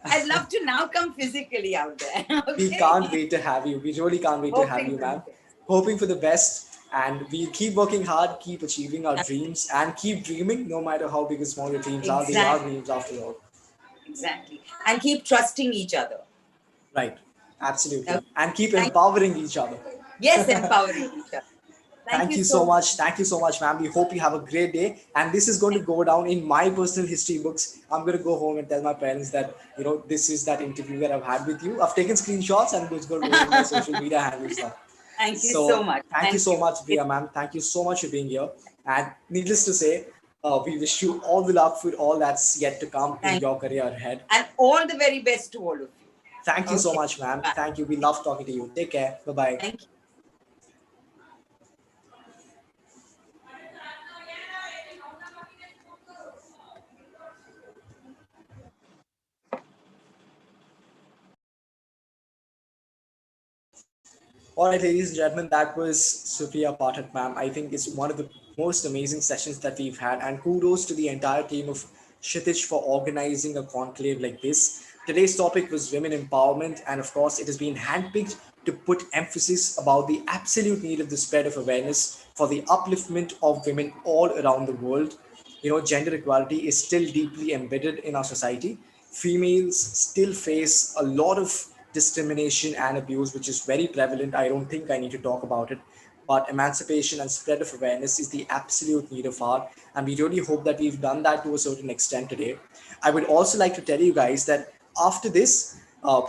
I'd love to now come physically out there. Okay? We can't wait to have you. We really can't wait to have you, ma'am. Hoping for the best. And we keep working hard, keep achieving our dreams, and keep dreaming, no matter how big or small your dreams are. They are dreams after all. Exactly. And keep trusting each other. Right. Absolutely. And keep empowering each other. Yes, empowering each other. Thank you so much. Thank you so much, ma'am. We hope you have a great day. And this is going to go down in my personal history books. I'm going to go home and tell my parents that, this is that interview that I've had with you. I've taken screenshots and it's going to go on my social media handles now. Thank you so much. Thank you so much, Priya, ma'am. Thank you so much for being here. And needless to say, We wish you all the luck for all that's yet to come in your career ahead. And all the very best to all of you. Thank you so Okay. much, ma'am. Bye. Thank you. We love talking to you. Take care. Bye-bye. Thank you. All right, ladies and gentlemen, that was Supriya Pathak, ma'am. I think it's one of the most amazing sessions that we've had, and kudos to the entire team of Kshitij' for organizing a conclave like this. Today's topic was women empowerment, and of course, it has been handpicked to put emphasis about the absolute need of the spread of awareness for the upliftment of women all around the world. Gender equality is still deeply embedded in our society. Females still face a lot of discrimination and abuse, which is very prevalent. I don't think I need to talk about it, but emancipation and spread of awareness is the absolute need of our, and we really hope that we've done that to a certain extent today. I would also like to tell you guys that after this,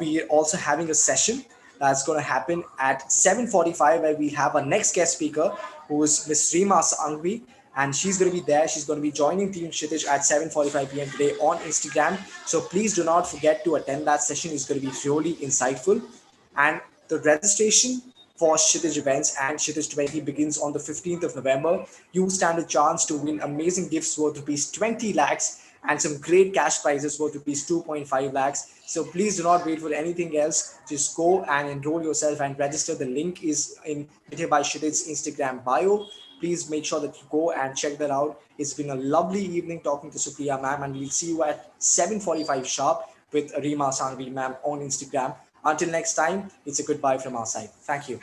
we are also having a session that's going to happen at 7:45, where we have our next guest speaker, who is Miss Reema Sangvi, and she's going to be there. She's going to be joining Team Kshitij' at 7:45 p.m. today on Instagram. So please do not forget to attend that session. It's going to be really insightful. And the registration for Kshitij events and Kshitij'20 begins on the 15th of November. You stand a chance to win amazing gifts worth rupees 20 lakhs and some great cash prizes worth rupees 2.5 lakhs. So please do not wait for anything else. Just go and enroll yourself and register. The link is in by Kshitij's Instagram bio. Please make sure that you go and check that out. It's been a lovely evening talking to Supriya ma'am, and we'll see you at 7:45 sharp with Reema Sangvi ma'am on Instagram. Until next time, it's a goodbye from our side. Thank you.